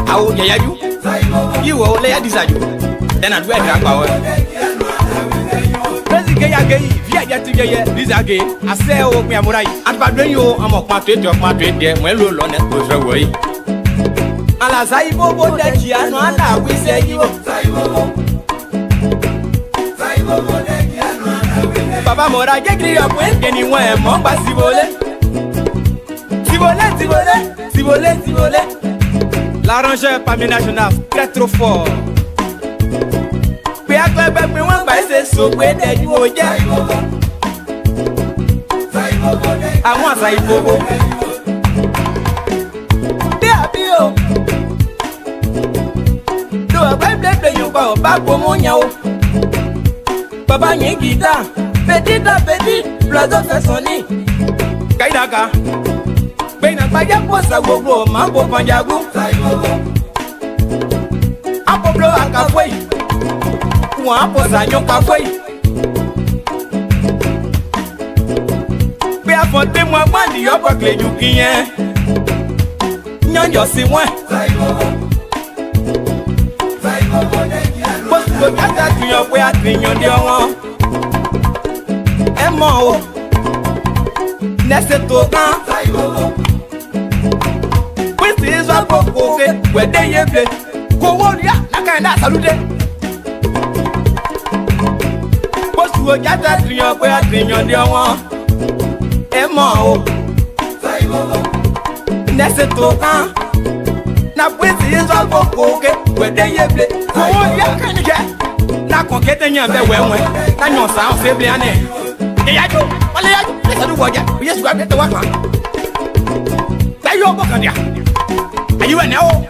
Awo ya you. You will lay a desire. Then I do a drag power. President Gay, via Yatty, this again. I say, oh, me, I'm right. And by doing you, I'm a part of my trade there. Well, you'll learn it goes away. Alas, I will that Gianna, we say you. Papa Mora, get me up when anywhere, Momba Sivole. L'arrangeur parmi national, très trop fort. Puis à quoi ben moi c'est so que des du oye. À moi ça il faut. Bien bio. Do ba you ba pour mon yao. Papa n'y guitare, petit, blazo fait sonner. Kaidaka. Bena baya posa gogo mambo panjagu Apo blo akafoi Wa posa nyoka foi Be afonte mo bandi yo pa kleju kiyen Nyanjo si mwen Posto kata tuyo pe atinyo di won Emo o Nese to kan is a coco, where they play. Go on, yeah, I can't salute. What's to get that trio where I think on the one? Emo, Nesetoka. Now, with is a coco, where they play. Go on, yeah, can you get? Now, conquering your way, and your sound simply a name. I do. Let's do what you just grab it to work. Say your book on ya. Are you an owl?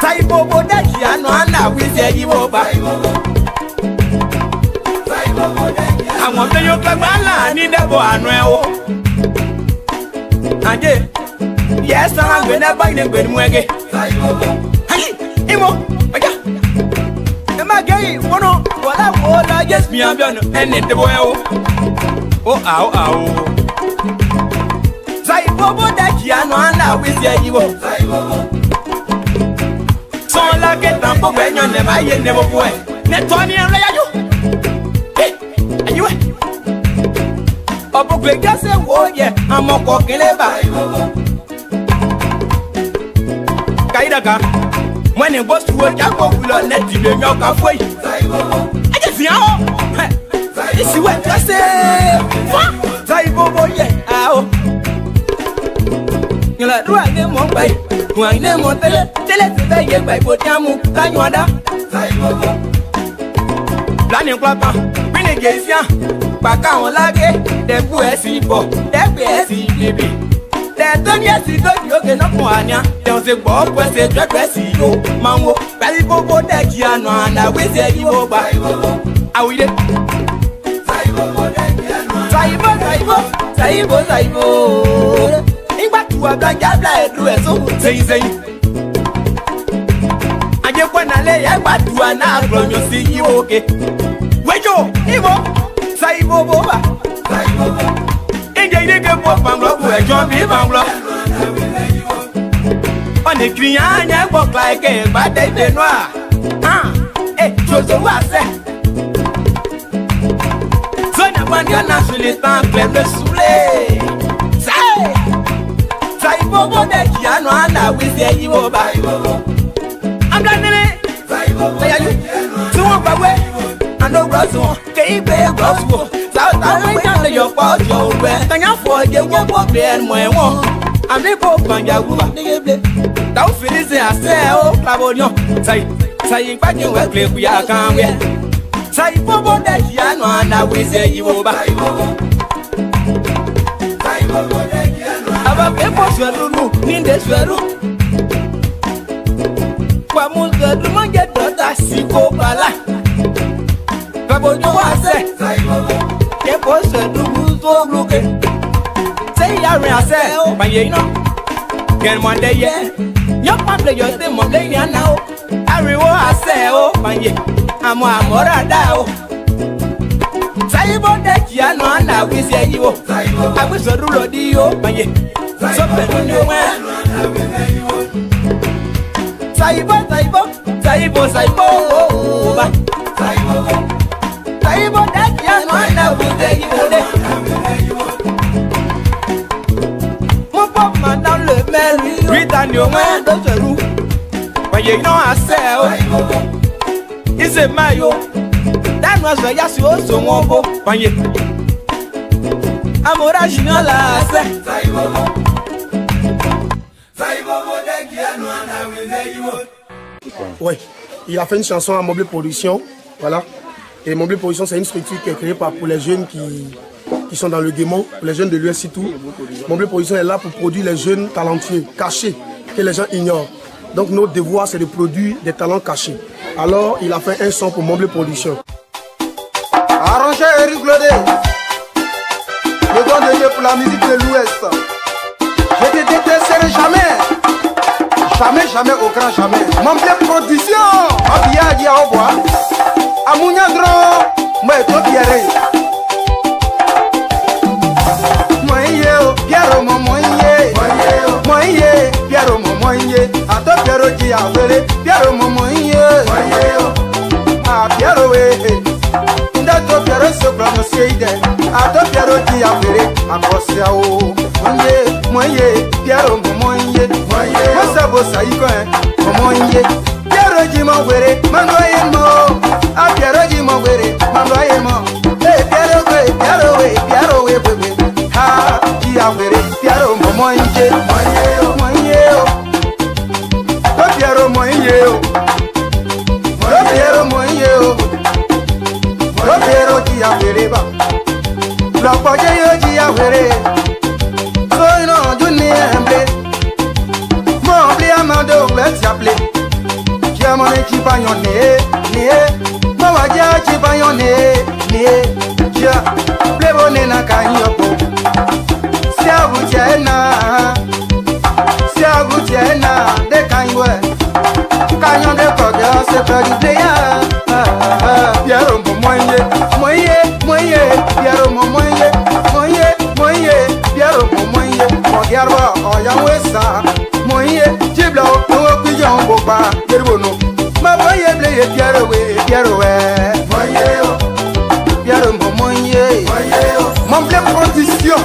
Saibo Bodakiano, and I will say you over. I want to your Kamala, need a boy. And yes, I'm going to buy them when we're gay. Hey, Imo, am I gay? One of what I want, I guess me, I'm done, and it the boy. Oh, ow. Bobo that Giano and I will say you. So like it, I'm going to never boy. Netoni and Rayo. Hey, are you? Opo Quaker say, oh, yeah, I'm a cocky labor. Kaidaka, when it was to work, I go to let you know your way. I just know. This is what I say. Saibo, yeah. You like do I get more by one name on tele ye by Potamu, Tanyada. Planning Papa, Renegation, Baka on Lage, the Puesipo, the PSCB. The 10 years ago, you can up one, there was a bob, was a dress, you, Mambo, Palipo, that Giano, and I will say you over. I will. Saibo. Back to a black guy, do it so say. I just want to lay a bat to an apple, you see you okay. Wait, yo, Ivo, Saibo Boba. And they didn't get more from Rob, where John B. Banglo. On the Krian, I walk like a bad day, they noir. Eh, so was that. So now, when you're naturally stand, clever Sule. Bobo that Giano and I will say you over. I'm done it. Where are you? So on way. And no Russell, Cape Gospel. South Africa under your fault, your way. Thank you for your work there and my one. I'm the Pope and Yaguba. Don't finish it, I say, oh, Clavodio. Say, back in where we are coming. Say, Bobo that Giano and I will say you over. Aba pepo swelu ninde swelu Kwa mungu manje dota siko bala Kabo juwase Kepo swelu muzo luke Say yare ase Panye ino Ken mwande ye Nyopa ple yote mwande ya nao Ariwo ase o Panye Amo amora da o wo. Agbe so rulo di yo maye. So pelu ni we. Saibo ba. Saibo that ya no na we dey you dey. Mo pop man down le melu. Rita ni o we do seru. Maye no ase o. Ise mayo. That was why you so wonbo maye. Amora jinola ase. Ouais, il a fait une chanson à Moblé Production, voilà. Et Moblé Production, c'est une structure qui est créée pour les jeunes qui sont dans le Guémon, pour les jeunes de l'US et tout. Moblé Production est là pour produire les jeunes talentueux, cachés, que les gens ignorent. Donc notre devoir, c'est de produire des talents cachés. Alors, il a fait un son pour Moblé Production. Arrangé Eric Glodé, le don de Dieu pour la musique de l'Ouest. Je te détesterai jamais. Jamais, au grand jamais. Moblé Production, Abia Dia Oboa, Amounia Grand, moi et toi Pierre. Moye, Pierre, moye, Pierre, moye, à toi Pierre Dia Vele, Pierre, moye, ah Pierre, Ndato Pierre se prononcer ide, à toi Pierre Dia Vele, à Corsia o, moye, Pierre, moye. Masa bosa iko moye Pierre ji mo were mandoye mo a Pierre ji mo were mandoye mo Pierre we ha ji a were Pierre mo moye o Pierre moye o Pierre moye o Pierre ji a were ba lo poje yo ji a were so no juni emble Amado, let's appeler. Jamon qui pagnonné, Mawadia qui pagnonné, Dia, Plébonné na Kanyopo. C'est à vous tiena, de Kanywe. Kanyon de Koga, c'est pas du pléa. Pierre, moye, Pierre, moye, Pierre, moye, Mogarwa, Oyawesa. Moye, Jiblo, no pigeon boba, Yeruno. Ma boye blé, Pierre, moye, Moblé Production.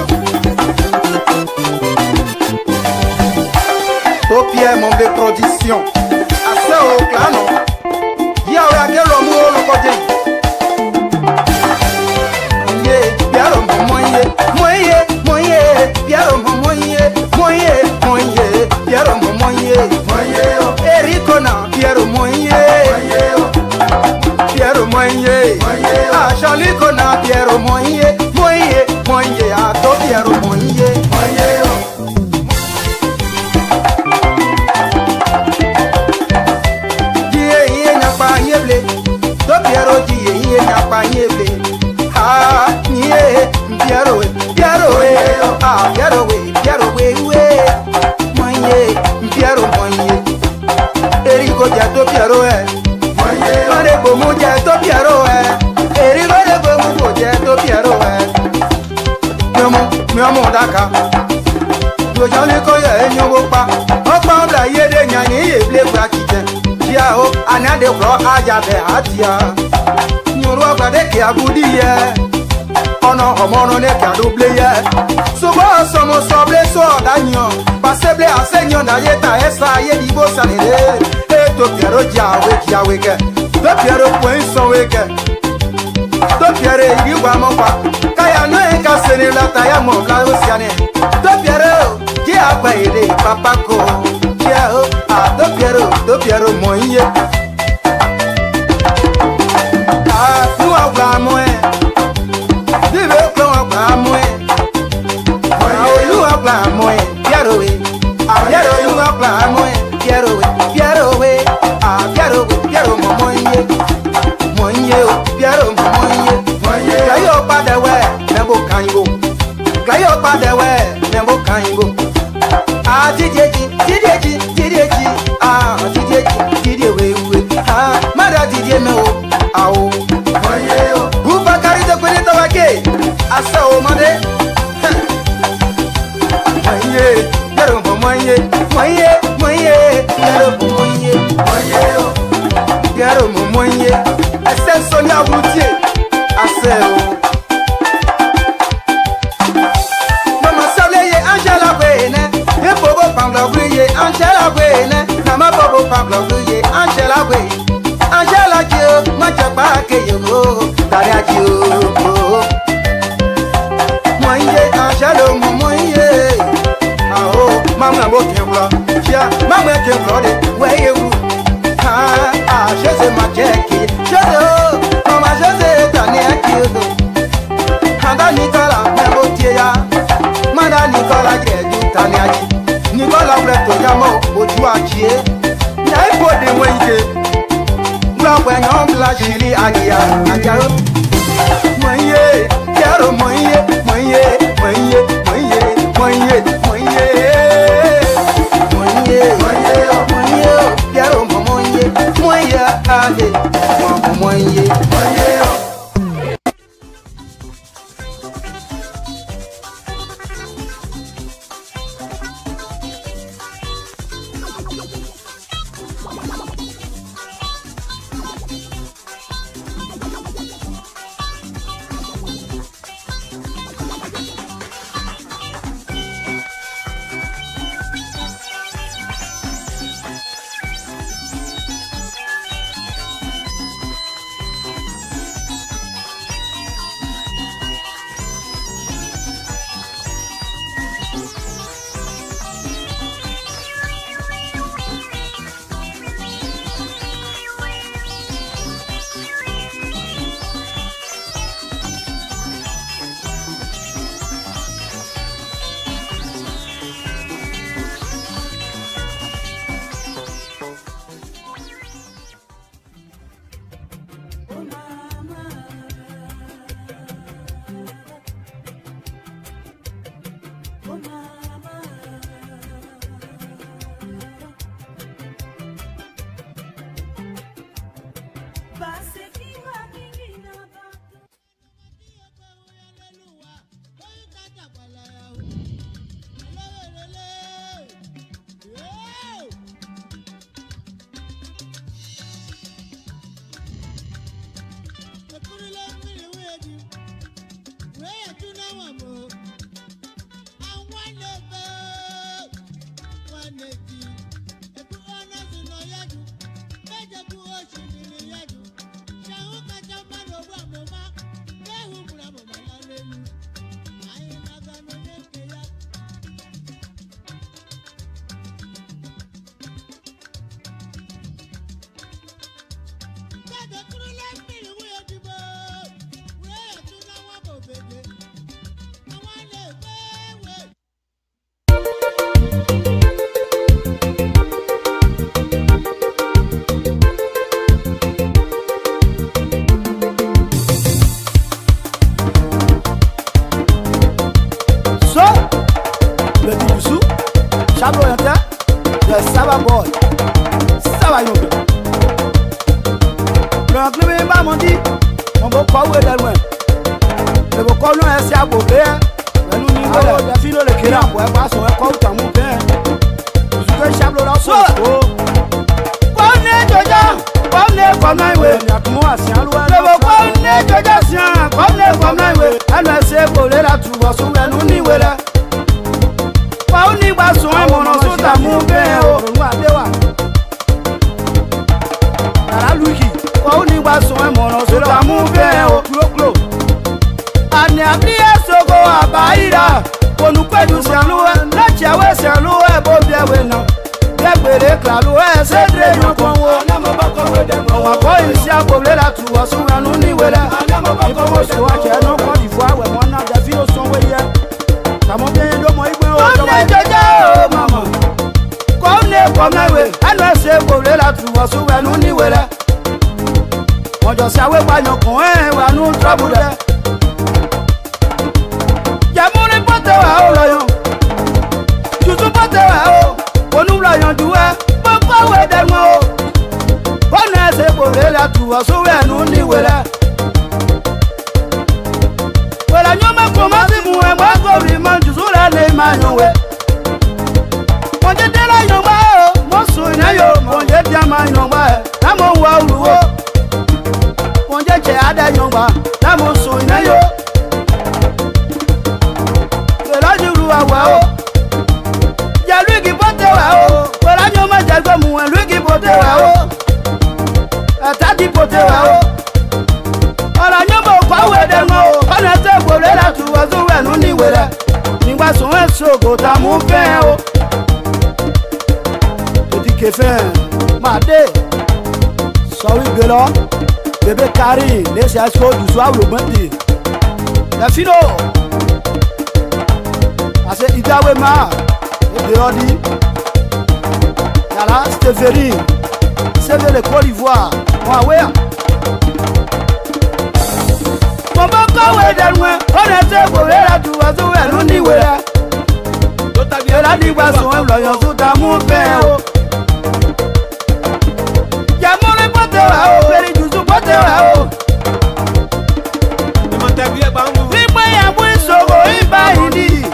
Au Pierre, Moblé Production. Assez au clano. Yahweh, à quel homme le côté. Pierre, moye, Pierre, moye, Pierre moye, Ericona, Pierre moye, ah Chalicona, Pierre moye, ah to Pierre moye, Die na pa yeble, to Pierre die na pa yeble, ah nie Pierre ah Pierre Pierre moye, Erico jato Pierre Mare bomu jato Pierre Erico de bomu jato Pierre Miomo daka Yo jali ko ye nyowo pa Opa bla ye de nyani ye ble kwa kije Dia o anade kro aja be atia Nyoro gba de ki agudi ye Ono homono ne ka double ye Sobo somo soble so danyo Paseble asenyo na yeta esa ye dibo sanere to Pierre jawe ke to Pierre point son weke to Pierre iwa mo pa kaya no e ka sene la taya mo la osiane to Pierre ki agba ide papa ko ya o a to Pierre moye ah tu agba mo e dibe ko agba mo e you agba mo e Pierre we ah Pierre you agba mo e Pierre we Pierre moye, Pierre moye. Glayo padà wẹ̀, nebo kango. Glayo padà wẹ̀, nebo kango. Ah tidieji, ah tidiewe. Ah mara tidie me o, ah o. Buba kari to kwene to wake, asa o mande. moye, quiero moye, quiero moye. Ese Sonia Routier, assez. Maman Soleil, Angela Wene, et Bobo Pablo Brille, Angela Wene, Nama Bobo Pablo Brille, Angela Wene, Angela Dieu, Machapa Keyo, Taria Dieu. Moye, Angelo Moye, ah oh, Maman Bokembla, Tia, Maman Kemblode, where you? Ah, je sais ma Jackie, je sais, Maman, je sais, Tania Kido. Handa Nicolas, Mebotia, Manda Nicolas, Tania, Nicolas Breto, Yamo, Otuachi, Naipo de Wenge, Black and Black Chili, Agia, Agia. Moye, Caro Moye, Moye, Moye, Moye, Moye, Moye, Moye, Moye, Caro Moye, Moye, Ale, Moye, Moye. yo ponje diama nyongba na mo wa uluwo ponje che ada nyongba na mo so ina yo la juru awa o ya lui ki pote wa o wala nyoma jago mu lui ki pote wa o atati pote wa o ala nyoma kwa we de mo kana te gbole la tu wa zo we nu ni were nígbà so en sogo ta mu fe o petit que fait made so wi gelo bébé Kari les asko du soir le bandi la fino ase idawe ma ebeodi yala steveri seve le Côte d'Ivoire wa we Bobo kowe denwe onete borera tu azu elu ni wera la digba so en loyo su ta mu pe o ya mo le pote wa o peri du su pote wa o mo te bi e ba mu ni pe ya bu isogo iba idi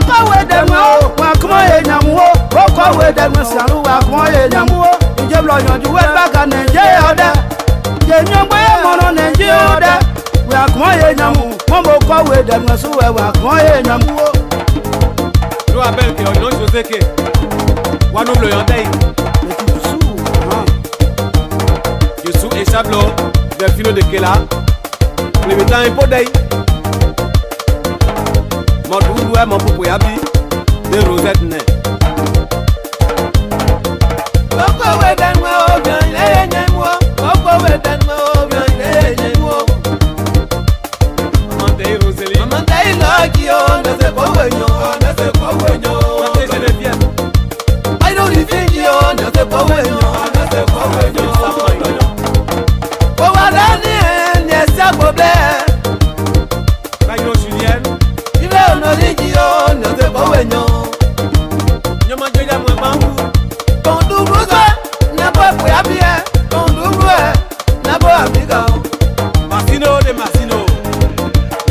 kowe denwe o wa kuma ye nyamu o kowe denwe salu wa kuma ye nyamu o ije blo yanju we ba ka Nigeria oda ye nyongbe mono Nigeria oda wa kuma ye nyamu mo mo kowe denwe su we wa kuma ye nyamu o lo abel ke ono José ke wa no blo yandai Yesu et Sablo Delfino de Kela le metan impodei mon doudou mon popo yabi de Rosette ne Boko we dan mo obian le nyemo Boko we dan mo obian le nyemo Mande Roseli Mande Loki o ne se ko wenyo ne se ko wenyo Mande Geneviève I don't even you ne se ko wenyo ne se ko wenyo Ko wa dani ne se ko ble Bayo Julien no digio no te poweño nyoma joya mo bangu ton dubruza na bo po abie ton dubrué na bo amiga Martino de Martino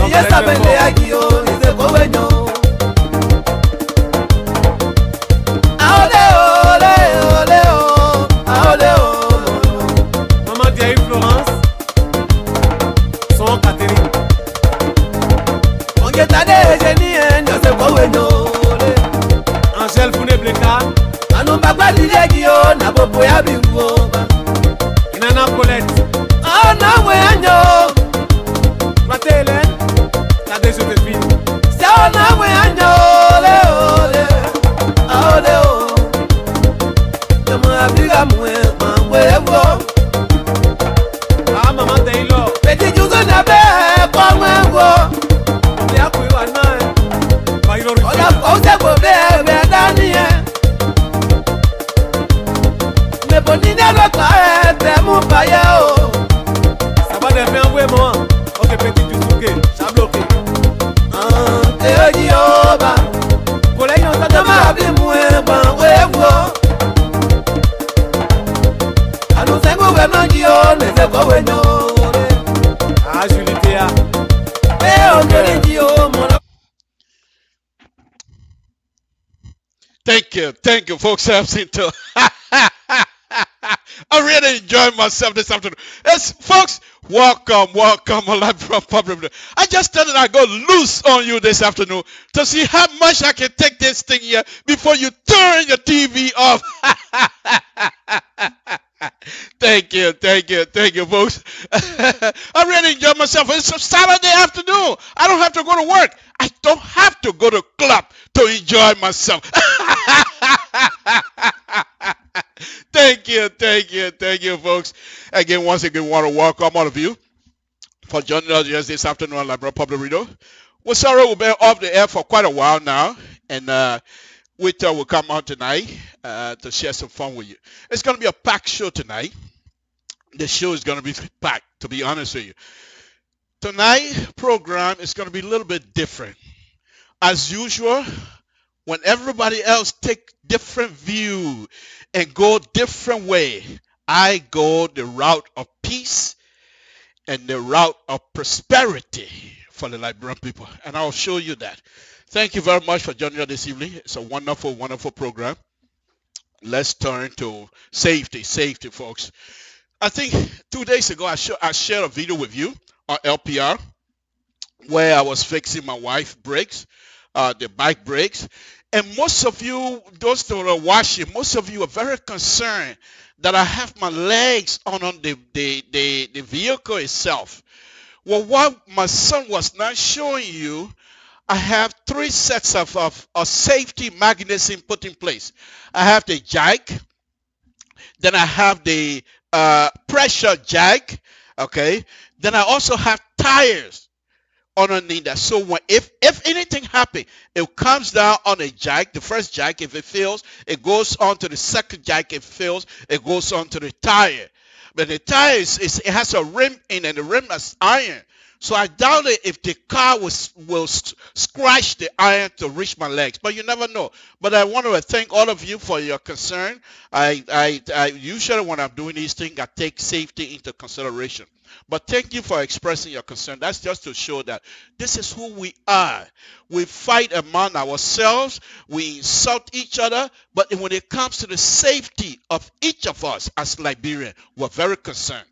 ya saben de agio ni te poweño aole ole ole o aole o maman de Florence son Catherine on get Angel Funebleka Anu baba dilegio na bobo ya biwo Inana Colette Ana we anyo Matele La de Josephine Sa na we anyo le ole ole o Yama abiga mwe mwe wo Ah maman Taylor Petit juzo na be kwa mwe wo Ya kuiwa nae Oya kose bobe be danie Me bonine lo ka te mu paye o Ça va de faire envoyer moi OK petit du souké ça bloqué te oji oba Kole yon sa dama bi mu e ban wewo Anu sengo we mangi o ne se ko we no Ah Julitea o kere ji o mo Thank you, folks. I've seen to. I really enjoyed myself this afternoon. Yes, folks, welcome on Live Public. I just thought that I'd go loose on you this afternoon to see how much I can take this thing here before you turn your TV off. Thank you, folks. I really enjoyed myself. It's a Saturday afternoon. I don't have to go to work. I don't have to go to club to enjoy myself. Thank you, folks. Again, once again, want to welcome all of you for joining us this afternoon on Liberia Public Radio. We're sorry we've been off the air for quite a while now, and we thought we'll come out tonight to share some fun with you. It's going to be a packed show tonight. The show is going to be packed, to be honest with you. Tonight's program is going to be a little bit different. As usual, when everybody else take different view and go different way, I go the route of peace and the route of prosperity for the Liberian people. And I'll show you that. Thank you very much for joining us this evening. It's a wonderful, wonderful program. let's turn to safety, folks. I think 2 days ago I shared a video with you on LPR where I was fixing my wife's brakes, the bike brakes. And most of you, those that are watching, most of you are very concerned that I have my legs on the vehicle itself. Well, what my son was not showing you, I have 3 sets of safety mechanism put in place. I have the jack, then I have the pressure jack, okay? Then I also have tires underneath that. So if anything happens, it comes down on a jack, the first jack. If it fails, it goes on to the second jack. If it fails, it goes on to the tire. But the tire it has a rim in it, and the rim is iron. So I doubt it if the car will scratch the iron to reach my legs. But you never know. But I want to thank all of you for your concern. I usually when I'm doing these things, I take safety into consideration. But thank you for expressing your concern. That's just to show that this is who we are. We fight among ourselves. We insult each other. But when it comes to the safety of each of us as Liberians, we're very concerned.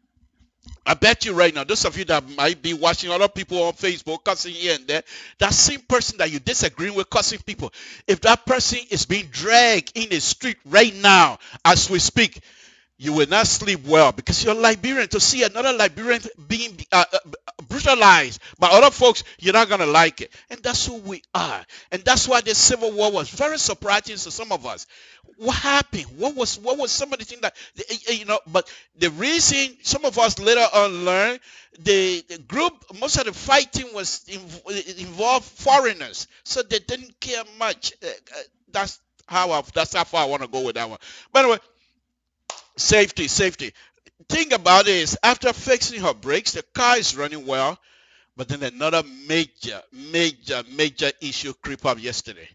I bet you right now, those of you that might be watching other people on Facebook cussing here and there, that same person that you disagree with cussing people, if that person is being dragged in the street right now as we speak, you will not sleep well because you're Liberian. To see another Liberian being brutalized by other folks, you're not going to like it. And that's who we are. And that's why the Civil War was very surprising to some of us. What happened? What was some of the things that, but the reason some of us later on learned, the group, most of the fighting was involved foreigners. So they didn't care much. That's how far I want to go with that one. By the way, safety. Thing about it is, after fixing her brakes, the car is running well, but then another major issue creep up yesterday.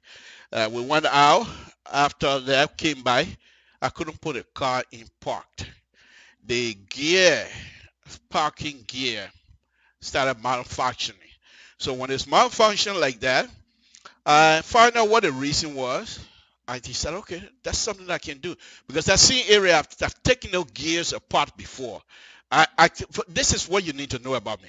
We went out. After that came by, I couldn't put a car in parked. The parking gear started malfunctioning. So when it's malfunctioning like that, I found out what the reason was. I decided, okay, that's something I can do. Because that same area, I've taken those gears apart before. This is what you need to know about me.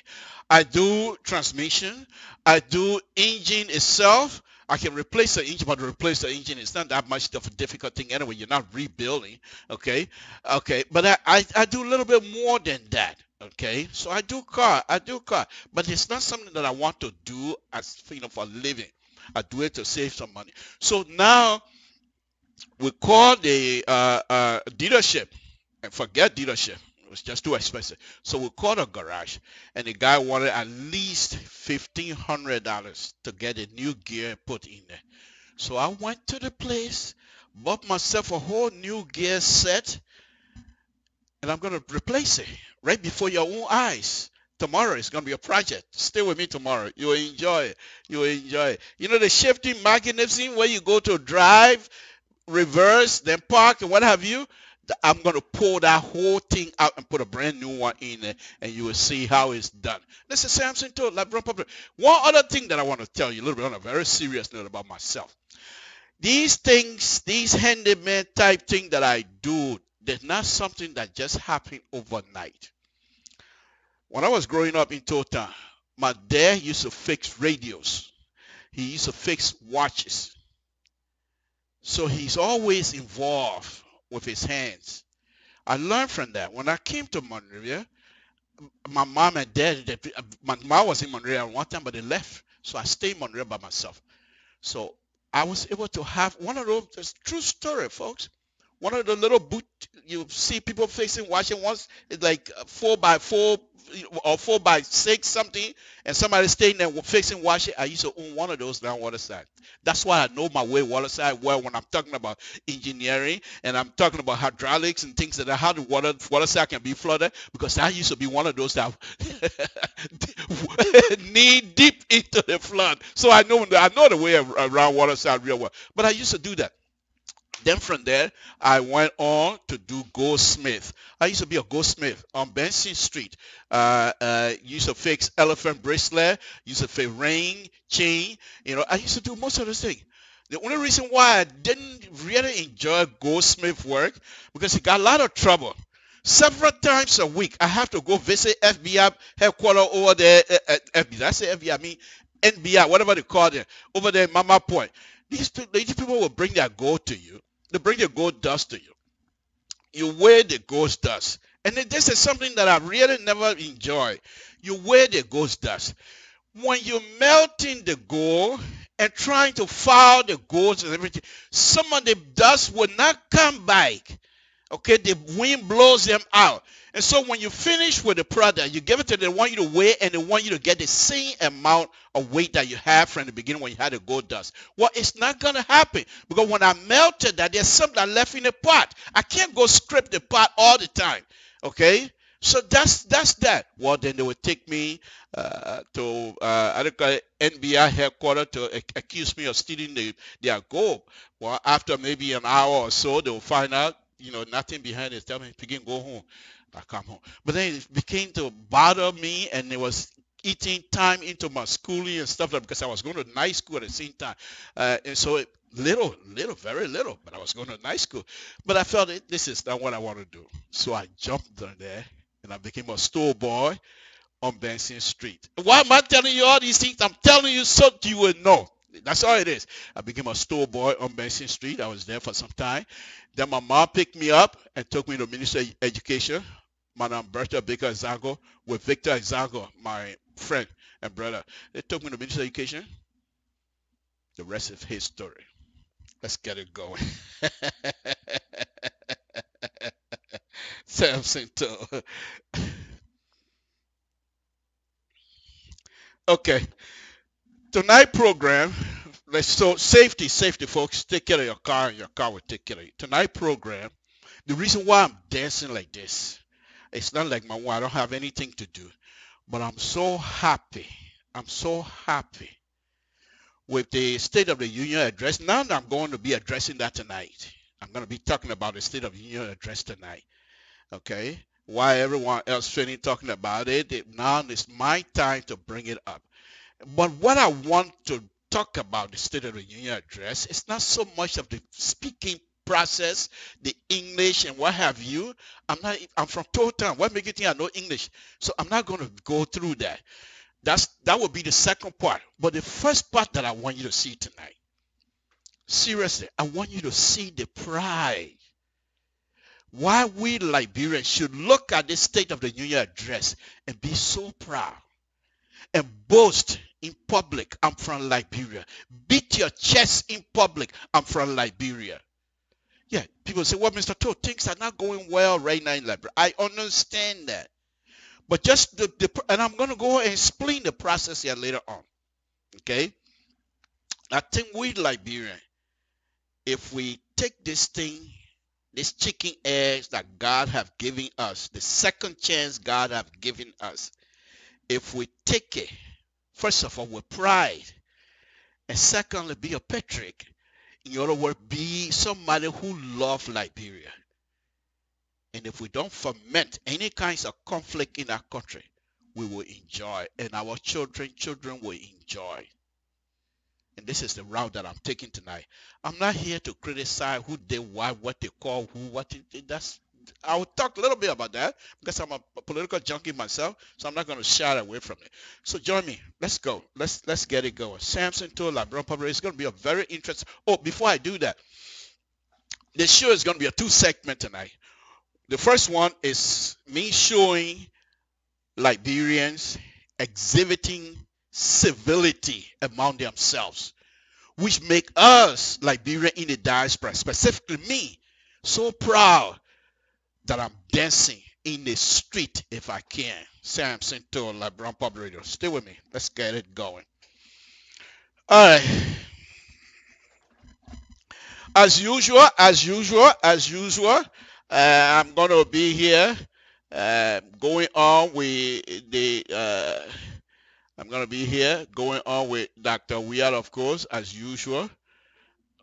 I do transmission. I do engine itself. I can replace the engine, but to replace the engine is not that much of a difficult thing anyway. You're not rebuilding, okay? But I do a little bit more than that, okay? So I do car, but it's not something that I want to do as for a living. I do it to save some money. So now we call the dealership, and forget dealership. It was just too expensive. So we called a garage, and the guy wanted at least $1,500 to get a new gear put in there. So I went to the place, bought myself a whole new gear set, and I'm going to replace it right before your own eyes. Tomorrow is going to be a project. Stay with me tomorrow. You will enjoy it. You know the shifting mechanism where you go to drive, reverse, then park, and what have you? I'm going to pull that whole thing out and put a brand new one in there, and you will see how it's done. This is Samson too, LIBERIA Public. One other thing that I want to tell you a little bit on a very serious note about myself. These things, these handyman type thing that I do, they're not something that just happened overnight. When I was growing up in Tota, my dad used to fix radios. He used to fix watches. So he's always involved with his hands. I learned from that. When I came to Monrovia, my mom and dad, my mom was in Monrovia one time, but they left. So I stayed in Monrovia by myself. So I was able to have one of those, it's a true story, folks. One of the little boot, you see people fixing washing once, it's like 4x4 or 4x6 something, and somebody staying there fixing washing. I used to own one of those down Waterside. That's why I know my way Waterside well when I'm talking about engineering and I'm talking about hydraulics and things like that, how the Waterside can be flooded, because I used to be one of those that knee deep into the flood. So I know the way around Waterside real well. But I used to do that. Then from there, I went on to do goldsmith. I used to be a goldsmith on Benson Street. Used to fix elephant bracelet, used to fix ring, chain. I used to do most of those things. The only reason why I didn't really enjoy goldsmith work because it got a lot of trouble. Several times a week, I have to go visit FBI headquarters over there. FBI, I say FBI, I mean NBI, whatever they call it, over there in Mama Point. These people will bring their gold to you. They bring their gold dust to you. You weigh the gold dust. And this is something that I really never enjoy. You weigh the gold dust. When you're melting the gold and trying to file the gold and everything, some of the dust will not come back. Okay, the wind blows them out. And so when you finish with the product, you give it to them, they want you to weigh, and they want you to get the same amount of weight that you have from the beginning when you had the gold dust. Well, it's not going to happen because when I melted that, there's something left in the pot. I can't go scrape the pot all the time. Okay? So that's that. Well, then they would take me to I don't call it NBI headquarters to accuse me of stealing their gold. Well, after maybe an hour or so, they will find out, nothing behind it. Tell me, begin, go home. I come home. But then it began to bother me, and it was eating time into my schooling and stuff like that because I was going to night school at the same time. And so little, very little, but I was going to night school. But I felt this is not what I want to do. So I jumped on there, and I became a store boy on Benson Street. Why am I telling you all these things? I'm telling you so you will know. That's all it is. I became a store boy on Benson Street. I was there for some time. Then my mom picked me up and took me to Ministry of Education, Madam Bertha Baker Zago, with Victor Zago, my friend and brother. They took me to Ministry of Education. The rest is his story. Let's get it going. Samson too. Okay. Tonight program, so safety, folks. Take care of your car, and your car will take care of you. Tonight program, the reason why I'm dancing like this, it's not like my wife. I don't have anything to do, but I'm so happy. I'm so happy with the State of the Union address. Now I'm going to be addressing that tonight. I'm going to be talking about the State of the Union address tonight. Okay? Why everyone else talking about it, now it's my time to bring it up. But what I want to talk about the State of the Union address is not so much of the speaking process, the English and what have you. I'm from Town. What makes you think I know English? So I'm not going to go through that. That will be the second part. But the first part that I want you to see tonight, seriously, I want you to see the pride. Why we Liberians should look at the State of the Union address and be so proud and boast in public, I'm from Liberia. Beat your chest in public, I'm from Liberia. Yeah, people say, well, Mr. Todd, things are not going well right now in Liberia. I understand that. But just and I'm going to go and explain the process here later on. Okay? I think we Liberian, if we take this thing, this chicken eggs that God have given us, the second chance God have given us, if we take it, first of all, with pride, and secondly, be a patriot. In other words, be somebody who loves Liberia. And if we don't foment any kinds of conflict in our country, we will enjoy, and our children will enjoy. And this is the route that I'm taking tonight. I'm not here to criticize who they why, what they call who, what that's. I will talk a little bit about that because I'm a political junkie myself, so I'm not going to shy away from it. So join me. Let's go. Let's get it going. Samson to LIBERIA Public. It's going to be a very interesting. Oh, before I do that, the show is going to be a 2-segment tonight. The first one is me showing Liberians exhibiting civility among themselves, which make us Liberian in the diaspora, specifically me, so proud that I'm dancing in the street if I can. Samson to LIBERIA Public Radio. Stay with me. Let's get it going. All right. As usual, I'm going to be here going on with Dr. Weir, of course, as usual.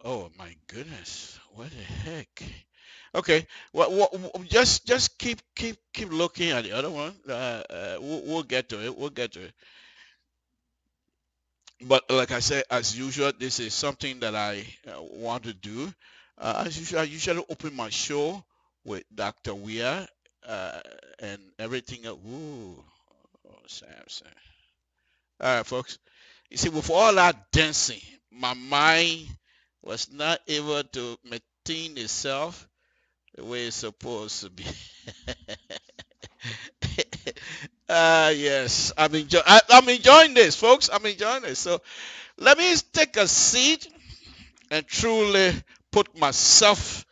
Oh my goodness, what the heck? Okay, well, just keep looking at the other one. We'll get to it. But like I said, as usual, this is something that I want to do. As usual, I usually open my show with Dr. Weir and everything. Ooh, Samson. All right, folks. You see, with all that dancing, my mind was not able to maintain itself the way it's supposed to be. Yes, I'm enjoying this, folks. I'm enjoying this. So let me take a seat and truly put myself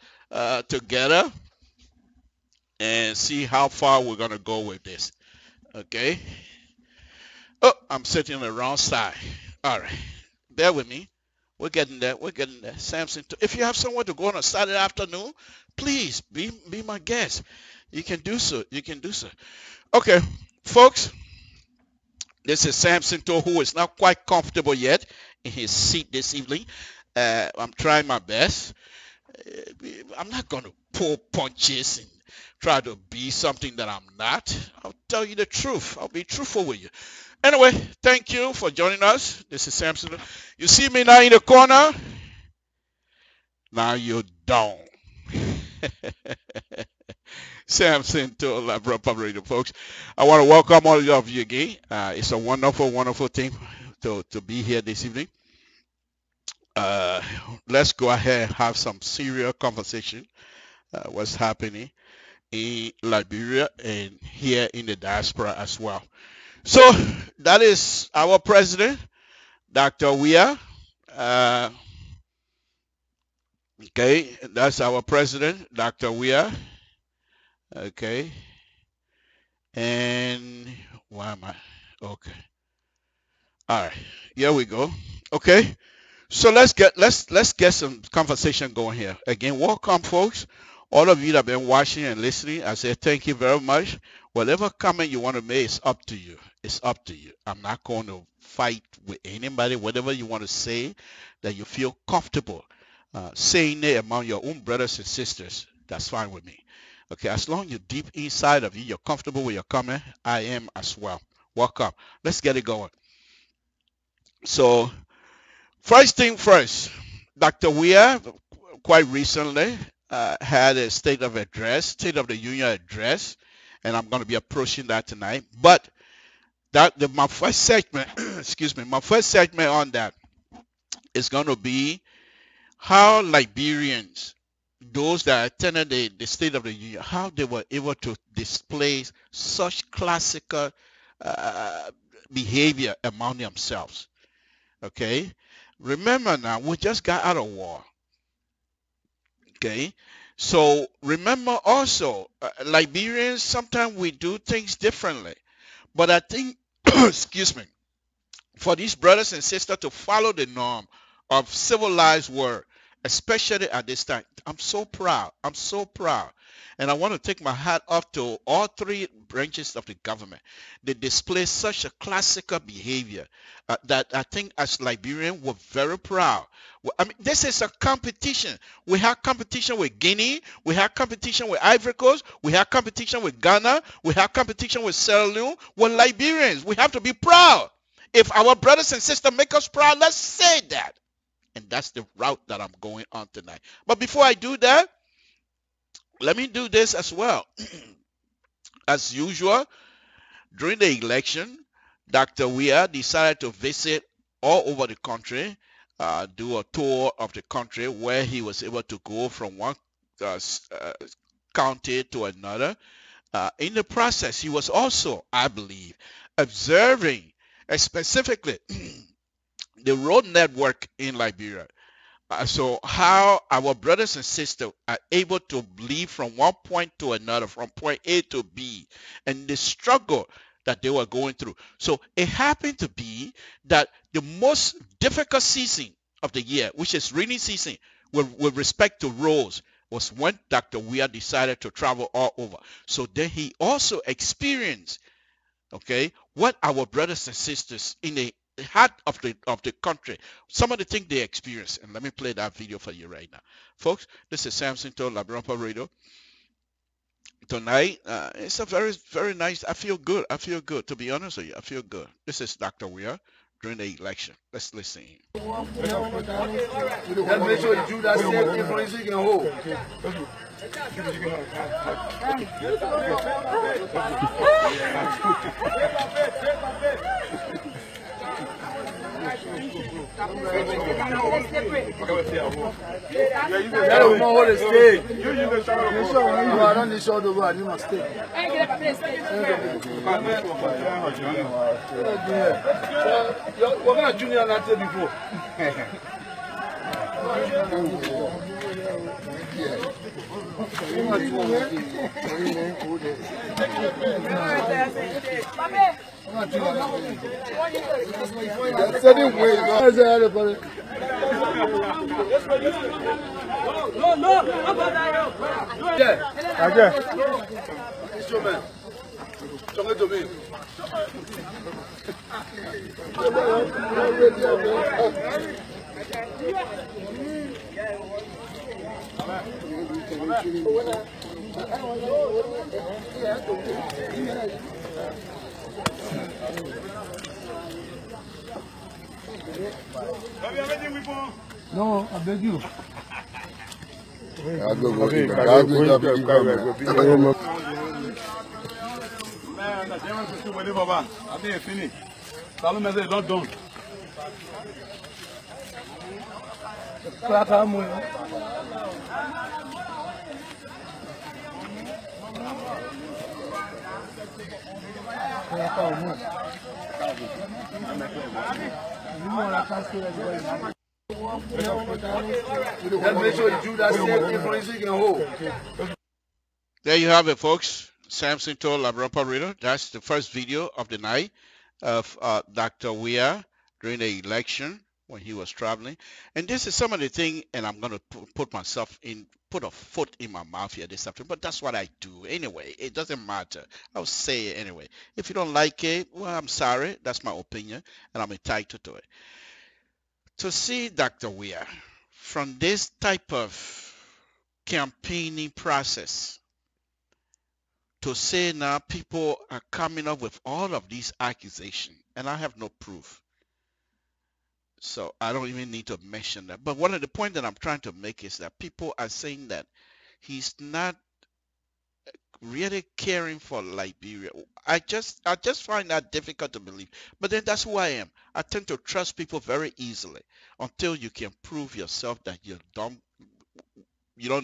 together and see how far we're gonna go with this. Okay. Oh, I'm sitting on the wrong side. All right. Bear with me. We're getting there. We're getting there. Samson, if you have somewhere to go on a Saturday afternoon, please be my guest. You can do so. You can do so. Okay, folks. This is Samson To, who is not quite comfortable yet in his seat this evening. I'm trying my best. I'm not going to pull punches and try to be something that I'm not. I'll tell you the truth. I'll be truthful with you. Anyway, thank you for joining us. This is Samson. You see me now in the corner? Now you don't. Samson To LIBERIA Public Radio, folks. I want to welcome all of you again. It's a wonderful, wonderful thing to be here this evening. Let's go ahead and have some serious conversation. What's happening in Liberia and here in the diaspora as well. So that is our president, Dr. Weir. Okay, that's our president, Dr. Weir. Okay, and why am I? Okay, all right, here we go. Okay, so let's get some conversation going here. Again, welcome, folks. All of you that have been watching and listening, I say thank you very much. Whatever comment you want to make, it's up to you. It's up to you. I'm not going to fight with anybody. Whatever you want to say that you feel comfortable saying it among your own brothers and sisters, that's fine with me. Okay, as long as you're deep inside of you, you're comfortable with your comment, I am as well. Welcome. Let's get it going. So, first thing first, Dr. Weir quite recently had a State of the Union address, and I'm going to be approaching that tonight. But my first segment, excuse me, my first segment on that is going to be how Liberians, those that attended the State of the Union, how they were able to display such classical behavior among themselves. Okay, remember now, we just got out of war. Okay, so remember also, Liberians, sometimes we do things differently. But I think, excuse me, for these brothers and sisters to follow the norm of civilized world, especially at this time, I'm so proud. I'm so proud. And I want to take my hat off to all three branches of the government. They display such a classical behavior that I think as Liberians, we're very proud. I mean, this is a competition. We have competition with Guinea. We have competition with Ivory Coast. We have competition with Ghana. We have competition with Sierra Leone. We're Liberians. We have to be proud. If our brothers and sisters make us proud, let's say that. And that's the route that I'm going on tonight. But before I do that, let me do this as well. As usual, during the election, Dr. Weir decided to visit all over the country, do a tour of the country where he was able to go from one county to another. In the process, he was also, I believe, observing specifically the road network in Liberia. So how our brothers and sisters are able to leave from one point to another, from point A to B, and the struggle that they were going through. So it happened to be that the most difficult season of the year, which is rainy season, with respect to roads, was when Dr. Weir decided to travel all over. So then he also experienced, okay, what our brothers and sisters in the heart of the country, some of the things they experience. And let me play that video for you right now. Folks, this is Samson To LIBERIA Public Radio. Tonight, it's a very, very nice, I feel good. To be honest with you, I feel good. This is Dr. Weir during the election. Let's listen. Let's make sure you do that same thing for you can hold. That will not hold a stake. You are on the shoulder, but you must stay. We're going to junior that before. No, I beg you. Man, I think it's finished. Salome said, not done. Let's make sure you do that same thing for you can hold. There you have it, folks. Samson told LIBERIA Reader. That's the first video of the night of Dr. Weah during the election when he was traveling. And this is some of the thing, and I'm going to put a foot in my mouth here this afternoon, but that's what I do anyway. It doesn't matter. I'll say it anyway. If you don't like it, well, I'm sorry. That's my opinion, and I'm entitled to it. To see Dr. Weah from this type of campaigning process, to say now people are coming up with all of these accusations, and I have no proof. So I don't even need to mention that. But one of the points that I'm trying to make is that people are saying that he's not really caring for Liberia. I just find that difficult to believe. But then that's who I am. I tend to trust people very easily until you can prove yourself that you don't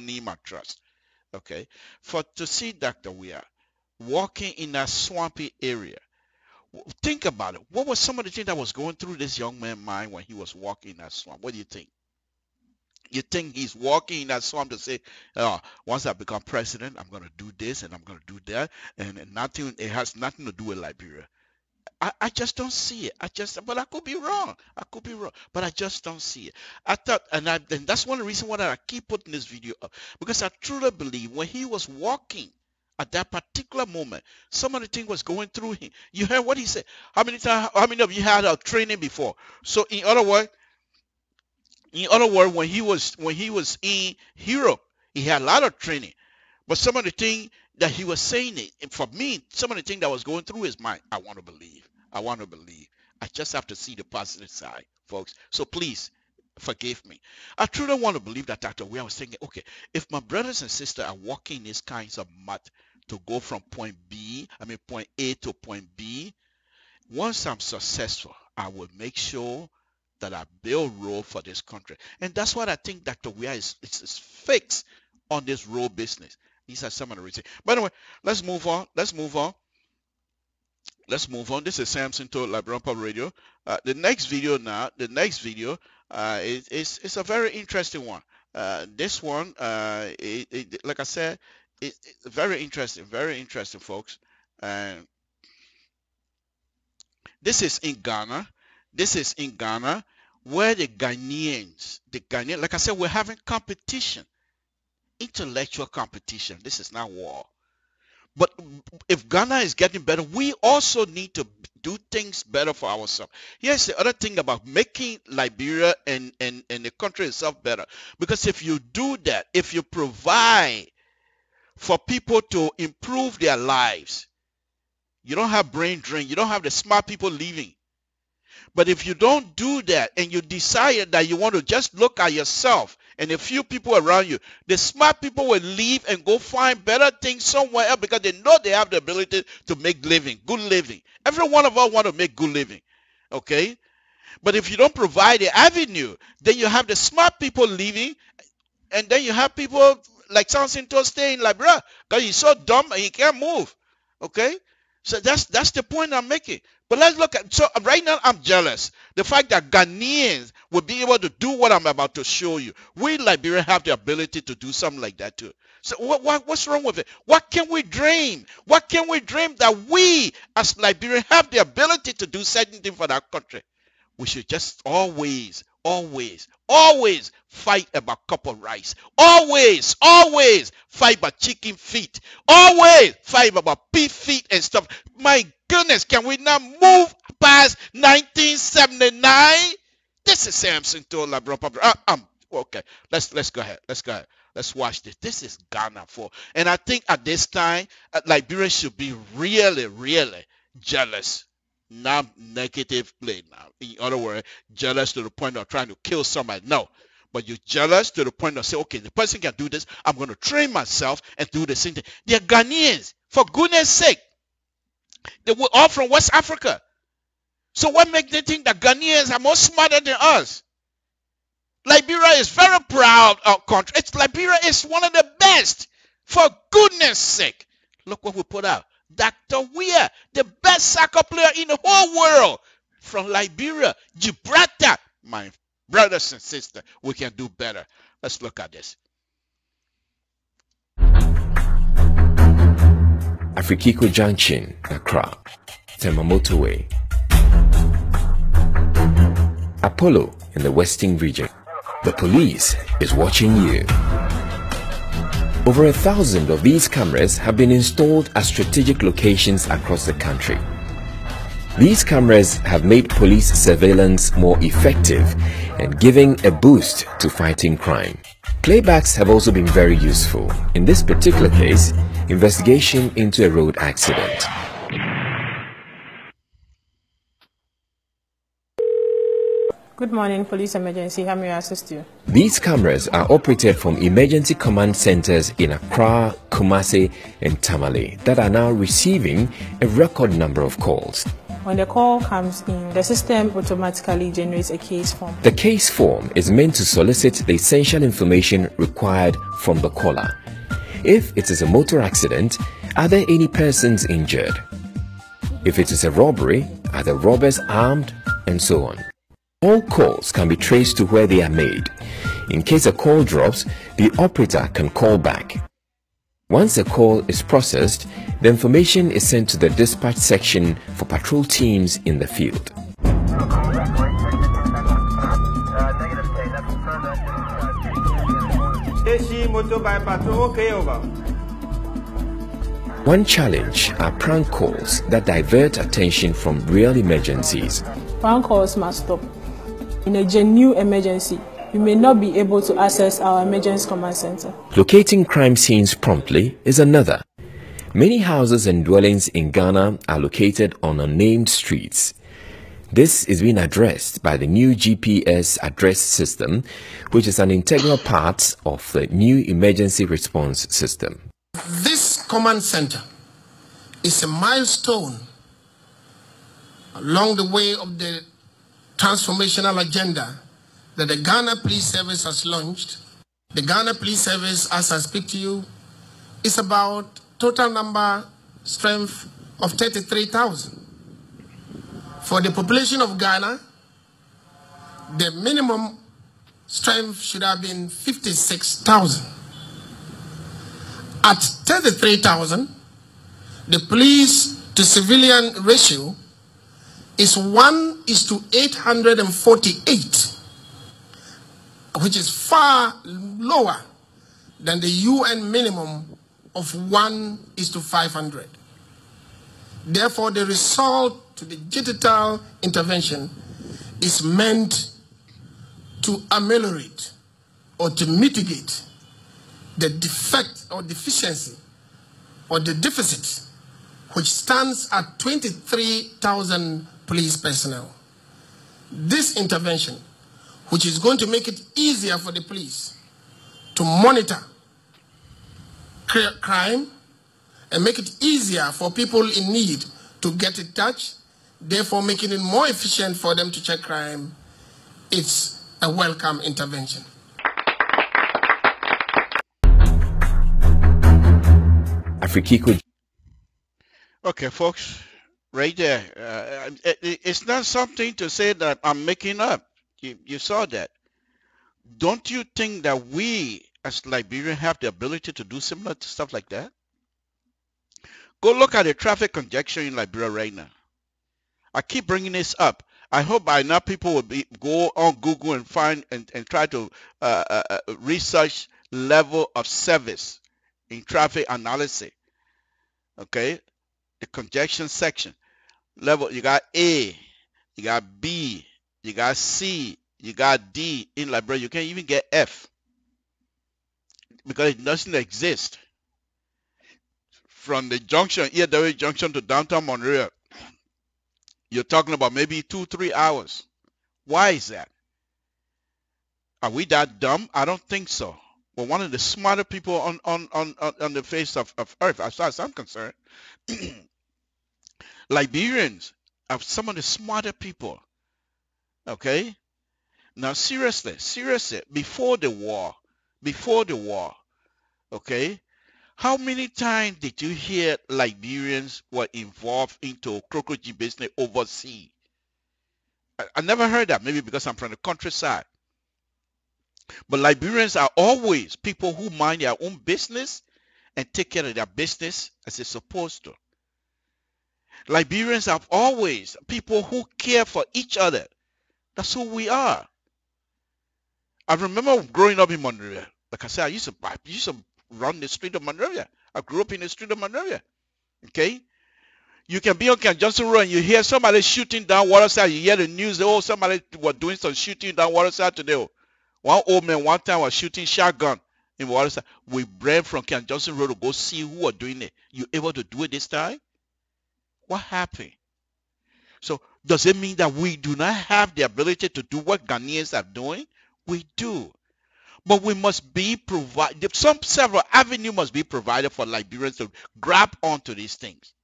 need my trust. Okay? To see Dr. Weah walking in that swampy area, think about it. What was some of the things that was going through this young man's mind when he was walking in that swamp? What do you think? You think he's walking in that swamp to say, once I become president, I'm going to do this and I'm going to do that, and it has nothing to do with Liberia. I just don't see it. But I could be wrong. But I just don't see it. I thought, and that's one of the reasons why I keep putting this video up, because I truly believe when he was walking at that particular moment, some of the thing was going through him. You heard what he said. How many of you had a training before? So in other words, when he was in Europe, he had a lot of training. But some of the things that he was saying, for me, some of the things that was going through his mind, I want to believe. I just have to see the positive side, folks. So please forgive me. I truly want to believe that Dr. Weah was thinking, okay, if my brothers and sisters are walking these kinds of mud to go from point A to point B, once I'm successful, I will make sure that I build road for this country. And that's what I think Dr. Weah is fixed on this road business. These are some of the reasons. By the way, let's move on. This is Samson to LIBERIA Radio. The next video is a very interesting one. This one, like I said, it's very interesting, folks. And this is in Ghana. Where the Ghanaians, like I said, we're having competition, intellectual competition. This is not war. But if Ghana is getting better, we also need to do things better for ourselves. Here's the other thing about making Liberia and the country itself better. Because if you do that, if you provide for people to improve their lives, you don't have brain drain. You don't have the smart people leaving. But if you don't do that and you decide that you want to just look at yourself and a few people around you, the smart people will leave and go find better things somewhere else because they know they have the ability to make living, good living. Every one of us want to make good living, okay? But if you don't provide the avenue, then you have the smart people leaving, and then you have people like Sansinto stay in Liberia because he's so dumb and he can't move, okay? So that's the point I'm making. But let's look at, so right now I'm jealous. The fact that Ghanaians will be able to do what I'm about to show you. We Liberians have the ability to do something like that too. So what's wrong with it? What can we dream? What can we dream that we as Liberians have the ability to do certain things for that country? We should just always fight about cup of rice. Always fight about chicken feet. Always fight about pig feet and stuff. My goodness, can we not move past 1979? This is Samson to okay, let's go ahead. Let's watch this. This is Ghana for, and I think at this time, Liberia should be really jealous. Not negative play now. In other words, jealous to the point of trying to kill somebody. No. But you're jealous to the point of saying, okay, the person can do this. I'm going to train myself and do the same thing. They're Ghanaians. For goodness sake. They were all from West Africa. So what makes them think that Ghanaians are more smarter than us? Liberia is very proud of country. Liberia is one of the best. For goodness sake. Look what we put out. Dr. Weir, the best soccer player in the whole world, from Liberia, Gibraltar. My brothers and sisters, we can do better. Let's look at this. Afrikiko Junction, Accra, Tema Motorway. Apollo in the Western region. The police is watching you. Over 1,000 of these cameras have been installed at strategic locations across the country. These cameras have made police surveillance more effective and giving a boost to fighting crime. Playbacks have also been very useful. In this particular case, investigation into a road accident. Good morning, police emergency. How may I assist you? These cameras are operated from emergency command centers in Accra, Kumasi, and Tamale that are now receiving a record number of calls. When the call comes in, the system automatically generates a case form. The case form is meant to solicit the essential information required from the caller. If it is a motor accident, are there any persons injured? If it is a robbery, are the robbers armed? And so on. All calls can be traced to where they are made. In case a call drops, the operator can call back. Once a call is processed, the information is sent to the dispatch section for patrol teams in the field. One challenge are prank calls that divert attention from real emergencies. Prank calls must stop. In a genuine emergency, you may not be able to access our emergency command center. Locating crime scenes promptly is another. Many houses and dwellings in Ghana are located on unnamed streets. This is being addressed by the new GPS address system, which is an integral part of the new emergency response system. This command center is a milestone along the way of the transformational agenda that the Ghana Police Service has launched. The Ghana Police Service, as I speak to you, is about total number strength of 33,000. For the population of Ghana, the minimum strength should have been 56,000. At 33,000, the police to civilian ratio is 1:848, which is far lower than the UN minimum of 1:500. Therefore, the result to the digital intervention is meant to ameliorate or to mitigate the defect or deficiency or the deficit, which stands at 23,000 police personnel. this intervention, which is going to make it easier for the police to monitor crime and make it easier for people in need to get in touch, therefore making it more efficient for them to check crime, it's a welcome intervention. Afrikiko. Okay, folks, right there. It's not something to say that I'm making up. You saw that. Don't you think that we as Liberians have the ability to do similar stuff like that? Go look at the traffic congestion in Liberia right now. I keep bringing this up. I hope by now people will go on Google and find and try to research level of service in traffic analysis. Okay, the congestion section level. You got A, you got B, you got C, you got D in Liberia. You can't even get F because it doesn't exist. From the junction, EW junction to downtown Monrovia, you're talking about maybe 2-3 hours. Why is that? Are we that dumb? I don't think so. But one of the smarter people on the face of earth, as far as I'm concerned, Liberians are some of the smarter people. Okay? Now seriously, before the war, okay? How many times did you hear Liberians were involved into crocodile business overseas? I never heard that, maybe because I'm from the countryside. But Liberians are always people who mind their own business and take care of their business as they're supposed to. Liberians are always people who care for each other. That's who we are. I remember growing up in Monrovia. Like I said, I used to run the street of Monrovia. I grew up in the street of Monrovia. Okay? You can be on Ken Johnson Road and you hear somebody shooting down Waterside. You hear the news, oh, somebody was doing some shooting down Waterside today. One old man one time was shooting shotgun in Waterside. We ran from Ken Johnson Road to go see who was doing it. You able to do it this time? What happened? So does it mean that we do not have the ability to do what Ghanaians are doing? We do. But we must be provided, several avenues must be provided for Liberians to grab onto these things.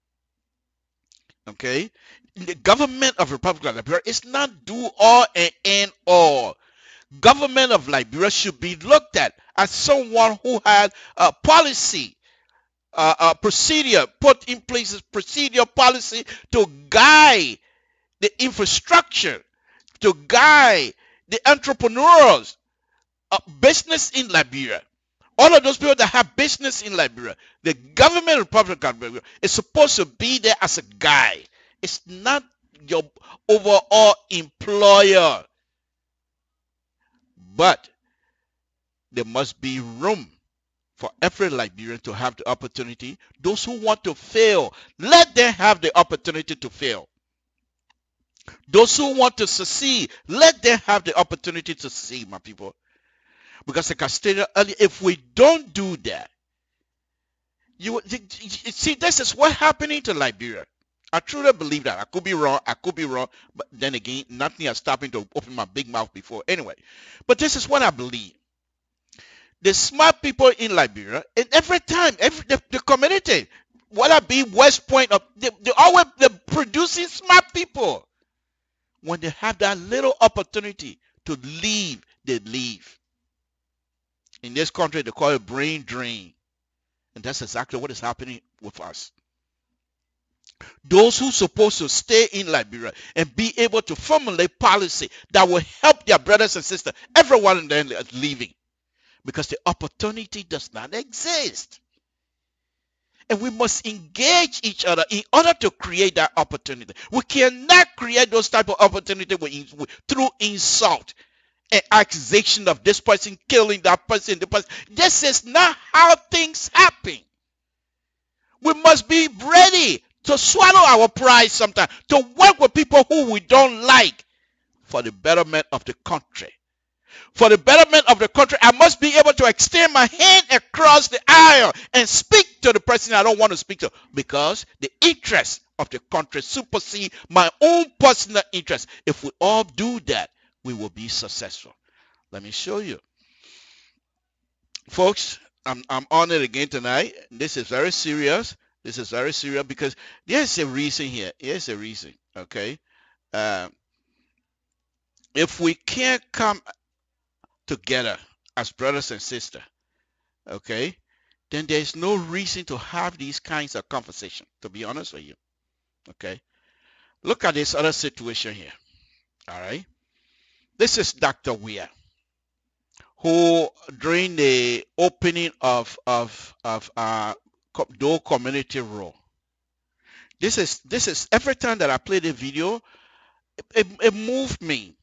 Okay? The government of Republic of Liberia is not do all and end all. Government of Liberia should be looked at as someone who had a policy, procedure, put in place a procedure policy to guide the infrastructure, to guide the entrepreneurs, business in Liberia. All of those people that have business in Liberia, the government of the Republic of Liberia is supposed to be there as a guide. It's not your overall employer. But there must be room for every Liberian to have the opportunity. Those who want to fail, let them have the opportunity to fail. Those who want to succeed, let them have the opportunity to succeed, my people. Because like I stated earlier, if we don't do that, you see, this is what's happening to Liberia. I truly believe that. I could be wrong, but then again, nothing has stopped me to open my big mouth before. Anyway, but this is what I believe. The smart people in Liberia, and every time, the community, whether it be West Point, they're producing smart people. When they have that little opportunity to leave, they leave. In this country, they call it brain drain. And that's exactly what is happening with us. Those who are supposed to stay in Liberia and be able to formulate policy that will help their brothers and sisters, everyone in them is leaving. Because the opportunity does not exist. And we must engage each other in order to create that opportunity. We cannot create those type of opportunity through insult and accusation of this person killing that person. This is not how things happen. We must be ready to swallow our pride sometimes, to work with people who we don't like for the betterment of the country. For the betterment of the country, I must be able to extend my hand across the aisle and speak to the president I don't want to speak to, because the interests of the country supersede my own personal interests. If we all do that, we will be successful. Let me show you. Folks, I'm on it again tonight. This is very serious. This is very serious because there's a reason here. Here's a reason, okay? If we can't come together as brothers and sisters, okay, then there's no reason to have these kinds of conversations, to be honest with you, okay? Look at this other situation here, all right? This is Dr. Weir, who during the opening of Dole Community Road, this is every time that I play the video, it moved me.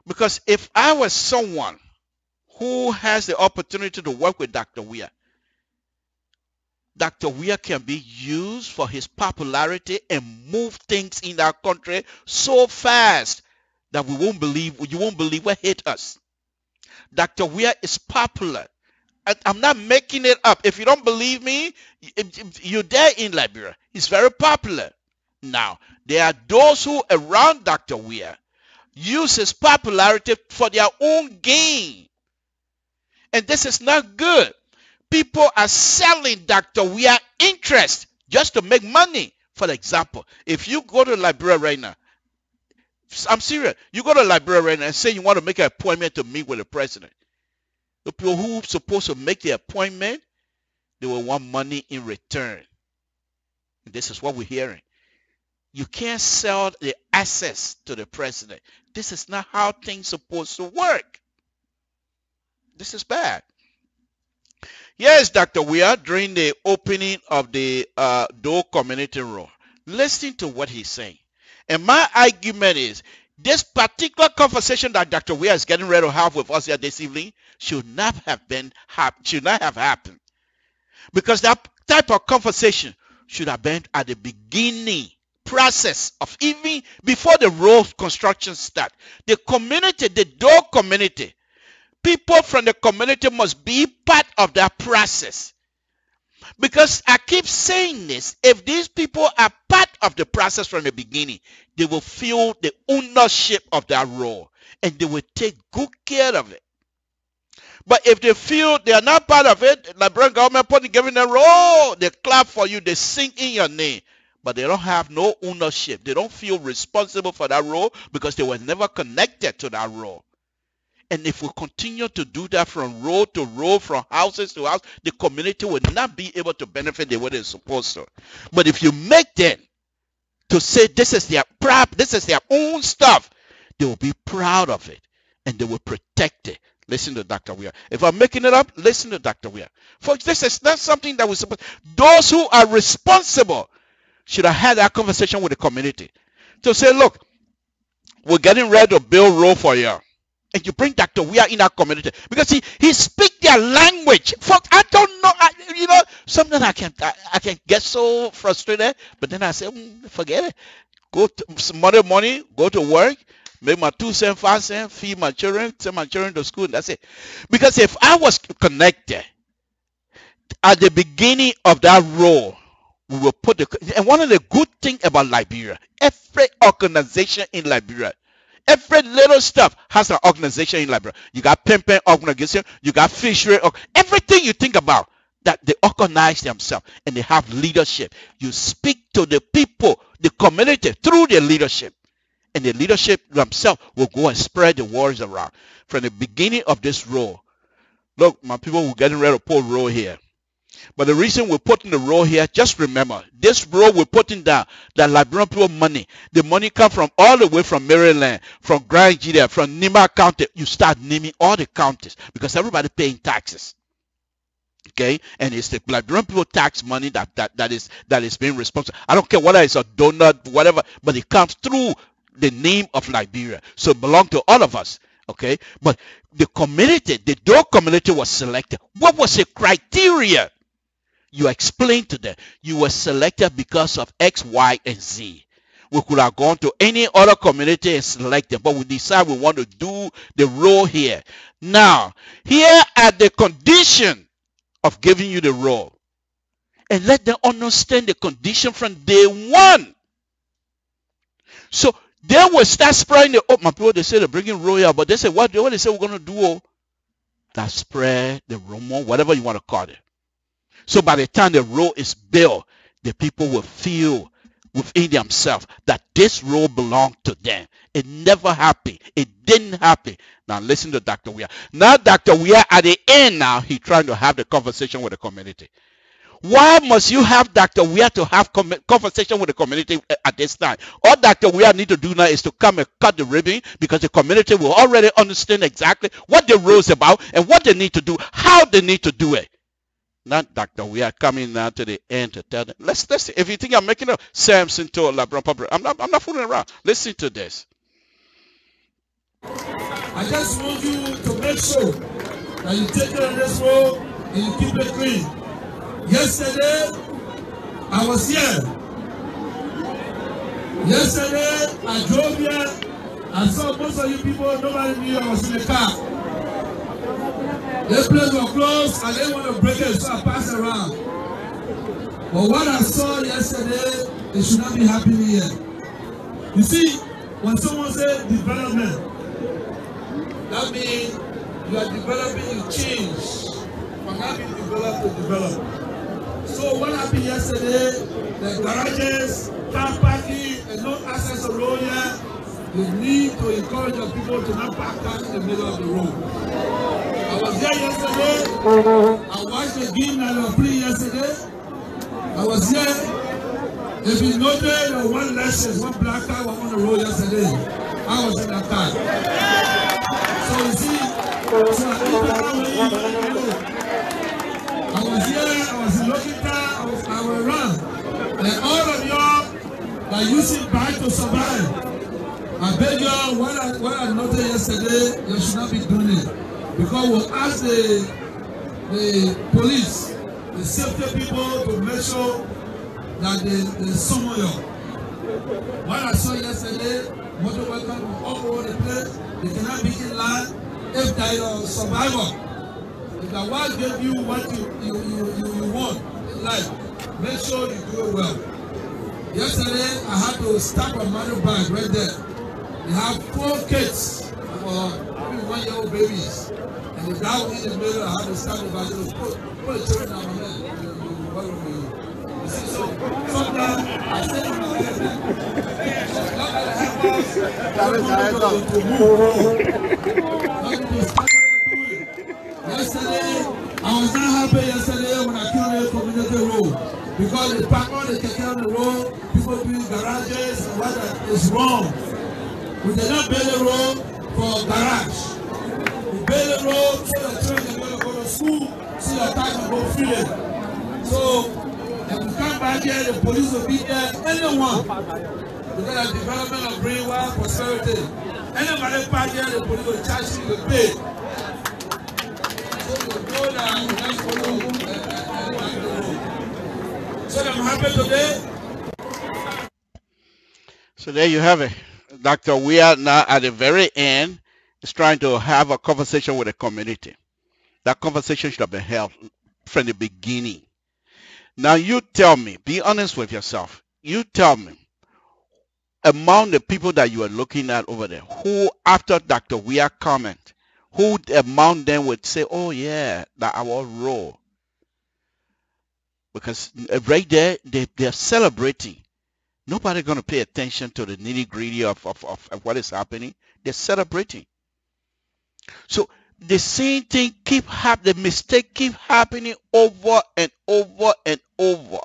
Because if I was someone who has the opportunity to work with Dr. Weir, Dr. Weir can be used for his popularity and move things in our country so fast that you won't believe what hit us. Dr. Weir is popular. I'm not making it up. If you don't believe me, you're there in Liberia. He's very popular. Now, there are those who around Dr. Weir use his popularity for their own gain. And this is not good. People are selling Dr. Weir interest just to make money. For example, if you go to Liberia right now, I'm serious, you go to Liberia right now and say you want to make an appointment to meet with the president. The people who are supposed to make the appointment, they will want money in return. And this is what we're hearing. You can't sell the access to the president. This is not how things are supposed to work. This is bad. Yes, Dr. Weir, during the opening of the Dole Community Road, listen to what he's saying. And my argument is, this particular conversation that Dr. Weir is getting ready to have with us here this evening should not have happened. Because that type of conversation should have been at the beginning process of even before the road construction start. The community, the Dole community, people from the community must be part of that process. Because I keep saying this, if these people are part of the process from the beginning, they will feel the ownership of that road and they will take good care of it. But if they feel they are not part of it, Liberian government giving them road, they clap for you, they sing in your name. But they don't have no ownership. They don't feel responsible for that road because they were never connected to that road. And if we continue to do that from road to road, from houses to house, the community will not be able to benefit the way they're supposed to. But if you make them to say this is their own stuff, they will be proud of it and they will protect it. Listen to Dr. Weir. If I'm making it up, listen to Dr. Weir. Folks, this is not something that we're supposed. Those who are responsible should have had that conversation with the community to say, look, we're getting ready to build road for you. And you bring Dr. Weir in our community because he speaks their language. Folks, I don't know. Sometimes I can get so frustrated, but then I say, forget it. Go to Monday morning, go to work, make my 2 cents, 5 cents, feed my children, send my children to school, and that's it. Because if I was connected at the beginning of that role, we will put and one of the good things about Liberia, every organization in Liberia, every little stuff has an organization in Liberia. You got pimping organization, you got fishery, everything you think about, that they organize themselves and they have leadership. You speak to the people, the community through their leadership. And the leadership themselves will go and spread the words around. From the beginning of this road, look, my people, we're getting ready to put a road here. But the reason we're putting the road here, just remember, this road we're putting down, the Liberian people money. The money comes from all the way from Maryland, from Grand Gila, from Nima County. You start naming all the counties because everybody paying taxes. Okay? And it's the Liberian people tax money that is being responsible. I don't care whether it's a donut, whatever, but it comes through the name of Liberia. So it belongs to all of us. Okay? But the community, the Dole community was selected. What was the criteria? You explained to them. You were selected because of X, Y, and Z. We could have gone to any other community and select them, but we decide we want to do the role here. Now, here are the condition of giving you the role. And let them understand the condition from day one. So they will start spreading the my people. They say they're bringing royal, but they say what they say we're going to do? Oh, that spread the rumor, whatever you want to call it. So by the time the role is built, the people will feel within themselves that this role belonged to them. It never happened. It didn't happen. Now listen to Dr. Weir. Now Dr. Weir at the end now, he's trying to have the conversation with the community. Why must you have Dr. Weir to have conversation with the community at this time? All Dr. Weir need to do now is to come and cut the ribbon, because the community will already understand exactly what the role is about and what they need to do, how they need to do it. Not Dr. Weir coming now to the end to tell them. Let's see. If you think I'm making a Samson to a LIBERIA public, I'm not fooling around. Listen to this. I just want you to make sure that you take care of this role and you keep it clean. Yesterday, I was here. Yesterday, I drove here. I saw most of you people, nobody knew I was in the car. The place was closed and they want to break it, so I passed around. But what I saw yesterday, it should not be happening here. You see, when someone says development, that means you are developing, you change from having developed to develop. So what happened yesterday, the garages, car parking, and no access to road here, you need to encourage your people to not park down in the middle of the road. I was here yesterday, I watched the game that was playing yesterday. I was here. If you noted, there were one Lexus, one black car was on the road yesterday. I was in that car. So you see, I was here, I was in looking car, I was around. And all of y'all are using bike to survive. I beg y'all, what I noted yesterday, you should not be doing it. Because we'll ask the police, the safety people to make sure that they summon you. What I saw yesterday, motor vehicles were all over the place. They cannot be in line if they are a survivor. If the wife gave you what you want in life, make sure you do it well. Yesterday, I had to stop a mother bag right there. They have 4 kids for 1-year-old babies. And the guy was in the middle, I had to stop the bag. Put a children down, my man. You see, so sometimes I say to my yesterday, I was not happy yesterday when I came to the community road. Because they park all the keke on the road, people doing garages, and what is wrong. We did not build a road for garage. We build a road so the children are going to go to school, so the time can go freely. So, if we come back here, the police will be there, anyone. Because the development of brain wild prosperity. Anybody back here, the police will charge you to pay. So you know that we have to follow and back the road. So I'm happy today. So there you have it. Dr. Weir now at the very end is trying to have a conversation with the community. That conversation should have been held from the beginning. Now you tell me, be honest with yourself. You tell me, among the people that you are looking at over there, who after Dr. Weir comment, who among them would say, oh yeah, that our role. Because right there, they're celebrating. Nobody's going to pay attention to the nitty-gritty of what is happening. They're celebrating. So the same thing keep happening. The mistake keep happening over and over and over.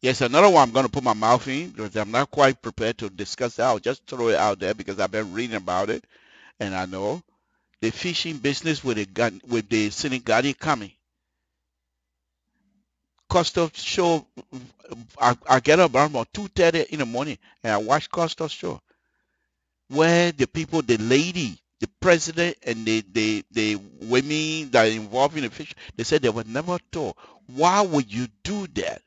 Yes, another one I'm going to put my mouth in because I'm not quite prepared to discuss that. I'll just throw it out there because I've been reading about it, and I know the fishing business with the Senegal coming. Coastal show, I get up around 2:30 in the morning and I watch Coastal show where the people, the lady, the president and the women that are involved in the fish, they said they were never told. Why would you do that?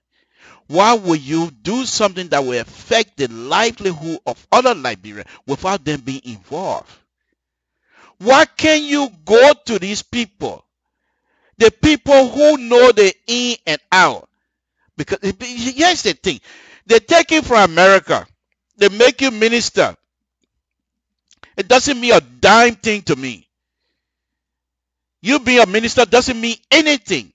Why would you do something that will affect the livelihood of other Liberians without them being involved? Why can't you go to these people, the people who know the in and out? Because here's the thing. They take you from America. They make you minister. It doesn't mean a dime thing to me. You being a minister doesn't mean anything.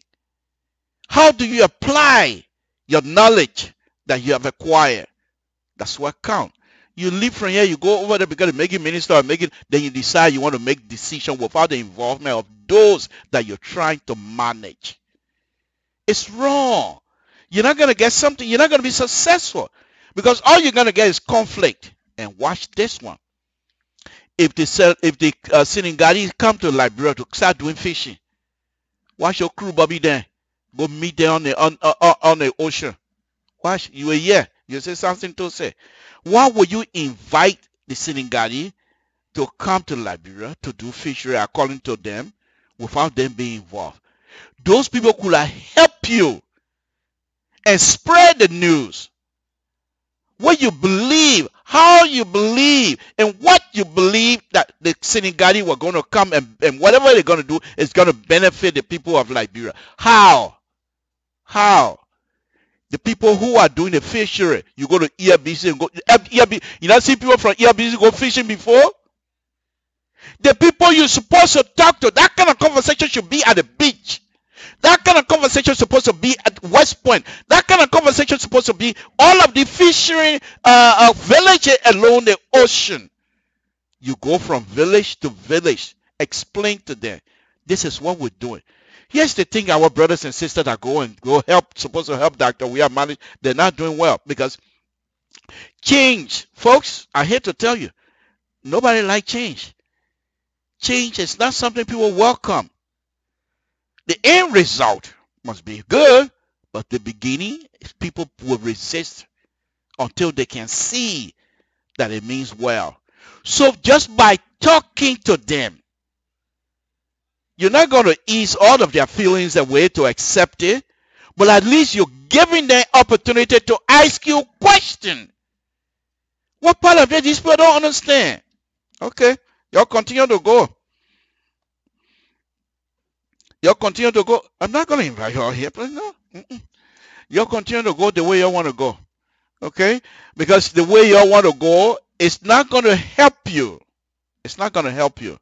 How do you apply your knowledge that you have acquired? That's what counts. You leave from here, you go over there because they make you minister, or then you decide you want to make decision without the involvement of those that you're trying to manage. It's wrong. You're not going to get something. You're not going to be successful because all you're going to get is conflict. And watch this one. If the Senegalians come to Liberia to start doing fishing, watch your crew, Bobby, there. Go meet them on the ocean. Watch, you were here. You say something to say. Why would you invite the Senegalese to come to Liberia to do fishery according to them without them being involved? Those people could have helped you and spread the news. What you believe, how you believe, and what you believe that the Senegalese were going to come and whatever they're going to do is going to benefit the people of Liberia. How? How? The people who are doing the fishery, you go to ERBC and go, you not see people from ERBC go fishing before? The people you're supposed to talk to, that kind of conversation should be at the beach. That kind of conversation is supposed to be at West Point. That kind of conversation is supposed to be all of the fishing villages along the ocean. You go from village to village. Explain to them, this is what we're doing. Here's the thing, our brothers and sisters that go supposed to help Dr. We are managed, they're not doing well because change, folks, I hate to tell you, nobody likes change. Change is not something people welcome. The end result must be good, but the beginning, people will resist until they can see that it means well. So just by talking to them, you're not going to ease all of their feelings away to accept it, but at least you're giving them opportunity to ask you a question. What part of it these people don't understand? Okay, y'all continue to go. Y'all continue to go. I'm not going to invite you all here, but no. Y'all continue to go the way you want to go. Okay? Because the way you want to go, it's not going to help you. It's not going to help you.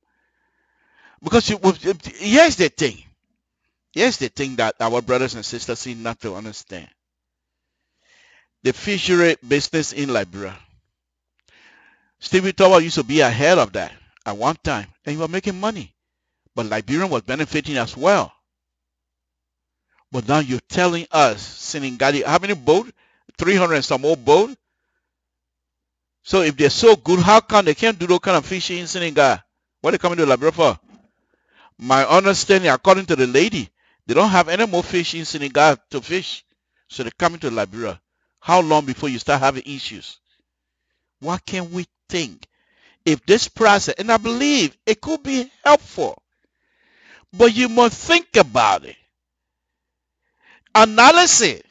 Because here's the thing. Here's the thing that our brothers and sisters seem not to understand. The fishery business in Liberia. Stevie Tower used to be ahead of that at one time. And he was making money. But Liberia was benefiting as well. But now you're telling us, Senegal, how many boats? 300 and some old boats? So if they're so good, how come they can't do those kind of fishing in Senegal? What are they coming to Liberia for? My understanding, according to the lady, they don't have any more fish in Senegal to fish. So they're coming to Liberia. How long before you start having issues? What can we think? If this process, and I believe it could be helpful, but you must think about it. Analysis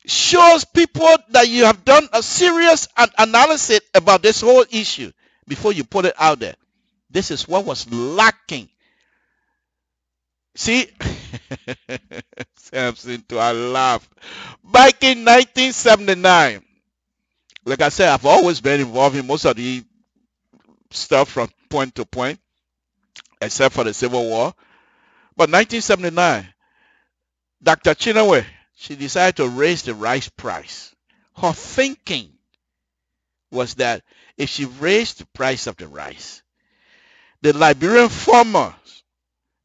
shows people that you have done a serious analysis about this whole issue before you put it out there. This is what was lacking. See, Samson, I laughed. Back in 1979, like I said, I've always been involved in most of the stuff from point to point, except for the Civil War. But 1979, Dr. Chinaway, she decided to raise the rice price. Her thinking was that if she raised the price of the rice, the Liberian farmers,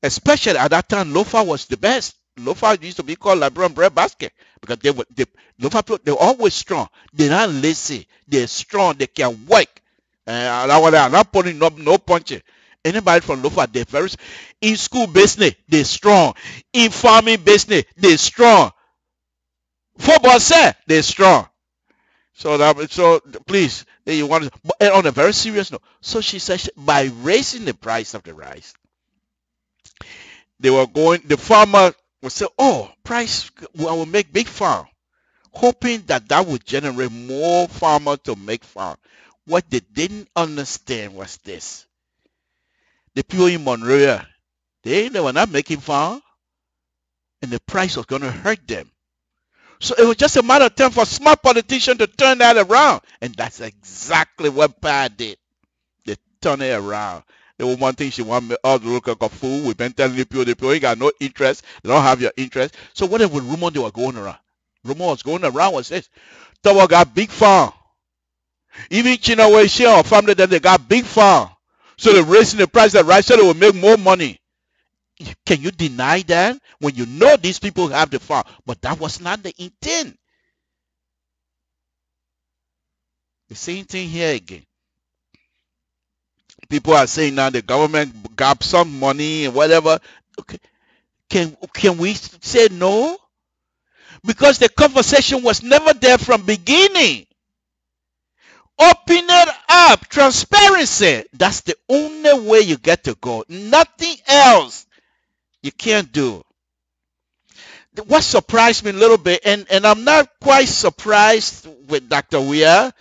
especially at that time, Lofa was the best. Lofa used to be called Liberian bread basket because Lofa they're always strong. They're not lazy. They're strong. They can work. I'm not putting up no punches. Anybody from Lofa, they're very in school business, they're strong. In farming business, they're strong. Football set, they're strong. So please, you want to, and on a very serious note. So she said by raising the price of the rice, the farmer would say, oh, price, I will make big farm. hoping that that would generate more farmers to make farm. What they didn't understand was this. The people in Monrovia, they were not making farm, and the price was going to hurt them. So it was just a matter of time for smart politicians to turn that around. And that's exactly what Pa did. They turned it around. The one thing she wanted us to look like a fool. We've been telling the people ain't got no interest. They don't have your interest. So whatever rumor they were going around. Rumor was going around was this. Tower got big farm. Even Chinaway share or family that they got big farm. So they're raising the price that right so they will make more money. Can you deny that when you know these people have the farm? But that was not the intent. The same thing here again. People are saying now the government got some money and whatever. Okay. Can we say no? Because the conversation was never there from beginning. Open it up. Transparency. That's the only way you get to go. Nothing else you can't do. What surprised me a little bit, and I'm not quite surprised with Dr. Weah,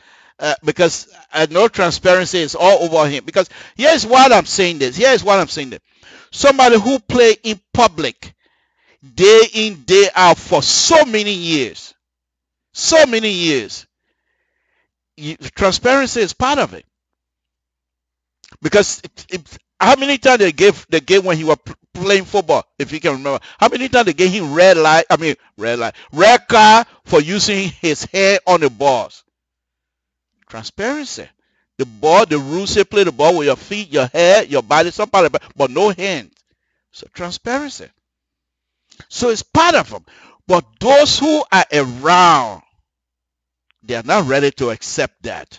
because I know transparency is all over him. Because here's what I'm saying this. Somebody who play in public day in, day out for so many years. Transparency is part of it. Because how many times they gave when he was playing football, if you can remember, how many times they gave him red card for using his hair on the balls? Transparency. The ball, the rules say play the ball with your feet, your hair, your body, some part of it, but no hands. So transparency. So it's part of them. But those who are around, they are not ready to accept that.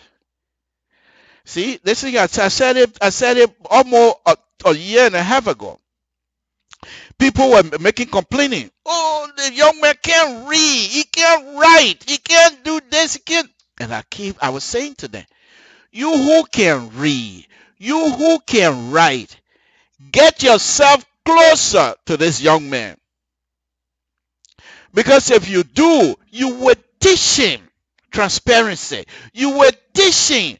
See, this thing I said it almost a year and a half ago. People were complaining. Oh, the young man can't read, he can't write, he can't do this, he can't. And I was saying to them, you who can read, you who can write, get yourself closer to this young man. Because if you do, you will teach him transparency. You will teach him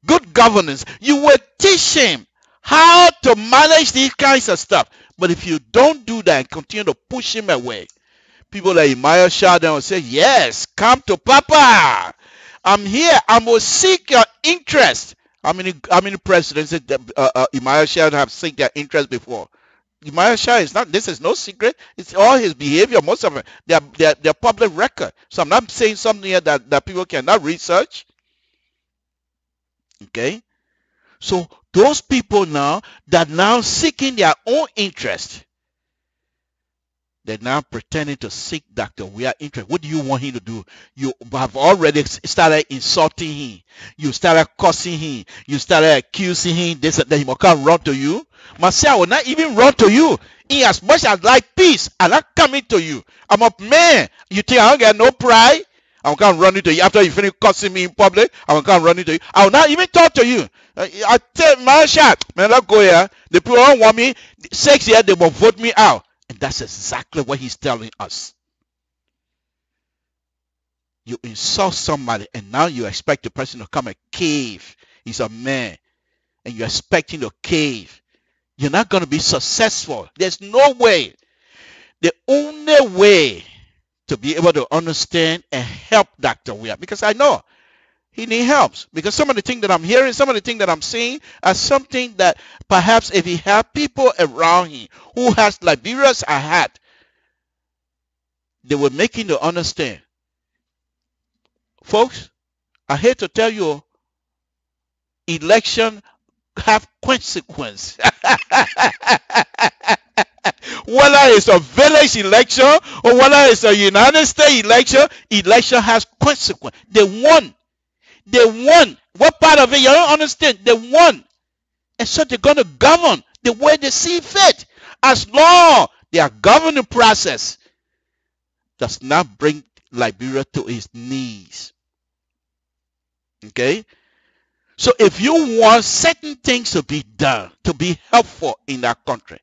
good governance. You will teach him how to manage these kinds of stuff. But if you don't do that and continue to push him away, people like Imaya Shah will say, yes, come to Papa. I'm here. I will seek your interest. How many presidents did Imaya Shah have seek their interest before? Imaya Shah is not, this is no secret. It's all his behavior. Most of it, they're public record. So I'm not saying something here that people cannot research. Okay? So those people now that now seeking their own interest, they're now pretending to seek Dr. Weah interest. What do you want him to do? You have already started insulting him. You started cursing him. You started accusing him. This and that. He will come run to you. Myself, I will not even run to you. In as much as I like peace, I'm not coming to you. I'm a man. You think I don't get no pride? I will come running to you. After you finish cursing me in public, I will come running to you. I will not even talk to you. I tell my shot, man, let's go here. The people don't want me. 6 years, they will vote me out. And that's exactly what he's telling us. You insult somebody and now you expect the person to come and cave. He's a man. And you're expecting to cave. You're not going to be successful. There's no way. The only way to be able to understand and help Dr. Weah, because I know he needs help. Because some of the things that I'm hearing, some of the things that I'm seeing are something that perhaps if he had people around him who has Liberia's I had, they were making to understand. Folks, I hate to tell you, election have consequence. Whether it's a village election or whether it's a United States election, election has consequence. They won. What part of it you don't understand? They won. And so they're going to govern the way they see fit. As long their governing process does not bring Liberia to its knees. Okay? So if you want certain things to be done, to be helpful in that country,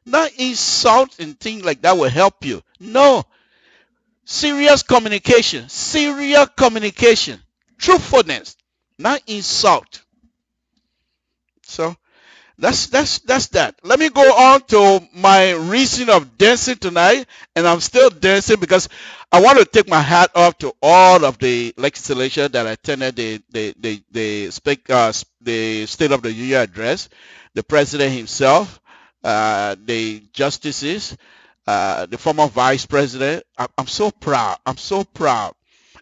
not insult and things like that will help you. No. Serious communication, truthfulness, not insult. So that's that. Let me go on to my reason of dancing tonight, and I'm still dancing because I want to take my hat off to all of the legislation that attended the State of the Union address, the president himself, the justices, the former vice president. I'm so proud. I'm so proud.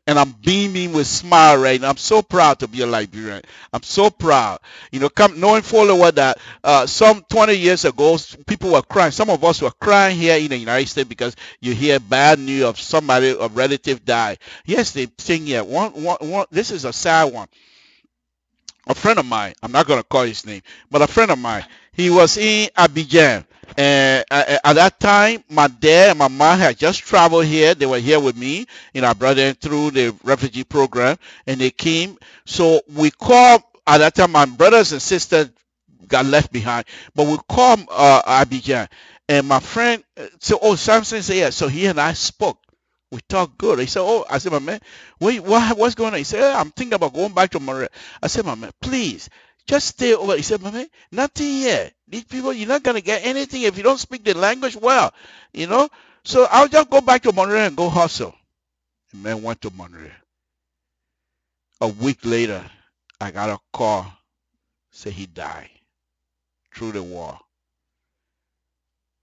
And I'm beaming with smile right now. I'm so proud to be a Liberian. I'm so proud. You know, knowing fully well that some 20 years ago, people were crying. Some of us were crying here in the United States because you hear bad news of somebody, a relative died. Yes, they think here. This is a sad one. A friend of mine, I'm not going to call his name, but a friend of mine, he was in Abidjan. And at that time, my dad and my mom had just traveled here. They were here with me, I brought them through the refugee program, and they came. So we called, at that time, my brothers and sisters got left behind, but we called Abidjan. And my friend said, oh, Samson said, yeah. So he and I spoke. We talked good. He said, oh, I said, my man, what's going on? He said, hey, I'm thinking about going back to Monterey. I said, my man, please, just stay over. He said, my man, nothing here. These people, you're not going to get anything if you don't speak the language well, So I'll just go back to Monterey and go hustle. The man went to Monterey. A week later, I got a call. Say he died through the war.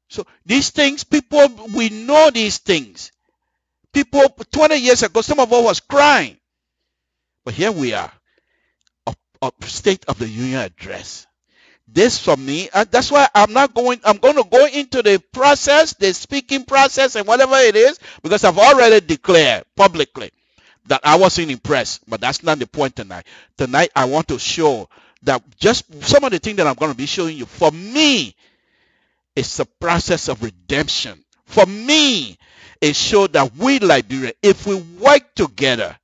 So these things, people, we know these things. People, 20 years ago, some of us was crying. But here we are, a State of the Union address. This for me, that's why I'm going to go into the process, the speaking process and whatever it is, because I've already declared publicly that I wasn't impressed. But that's not the point tonight. Tonight, I want to show that just some of the things that I'm going to be showing you, for me, it's a process of redemption. For me, it showed that we, Liberia, if we work together,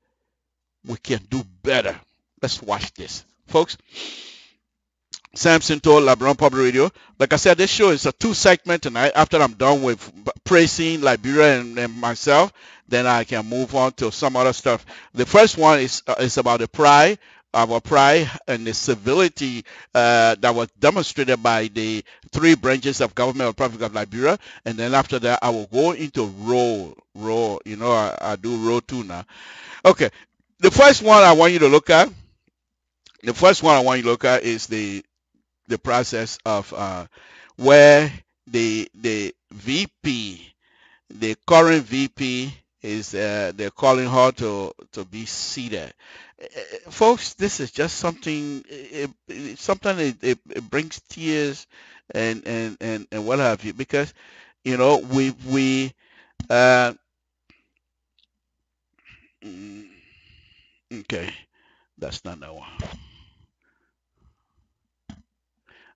we can do better. Let's watch this. Folks, Samson told Liberia Public Radio. Like I said, this show is a 2-segment tonight. After I'm done with praising Liberia and myself, then I can move on to some other stuff. The first one is about the pride, our pride and the civility that was demonstrated by the 3 branches of government of the Republic of Liberia. And then after that, I will go into role. I do role 2 now. Okay. The first one I want you to look at. Is the process of where the VP, the current VP, is they're calling her to be seated. Folks, this is just something. Sometimes it brings tears and what have you, because we okay, that's not that one.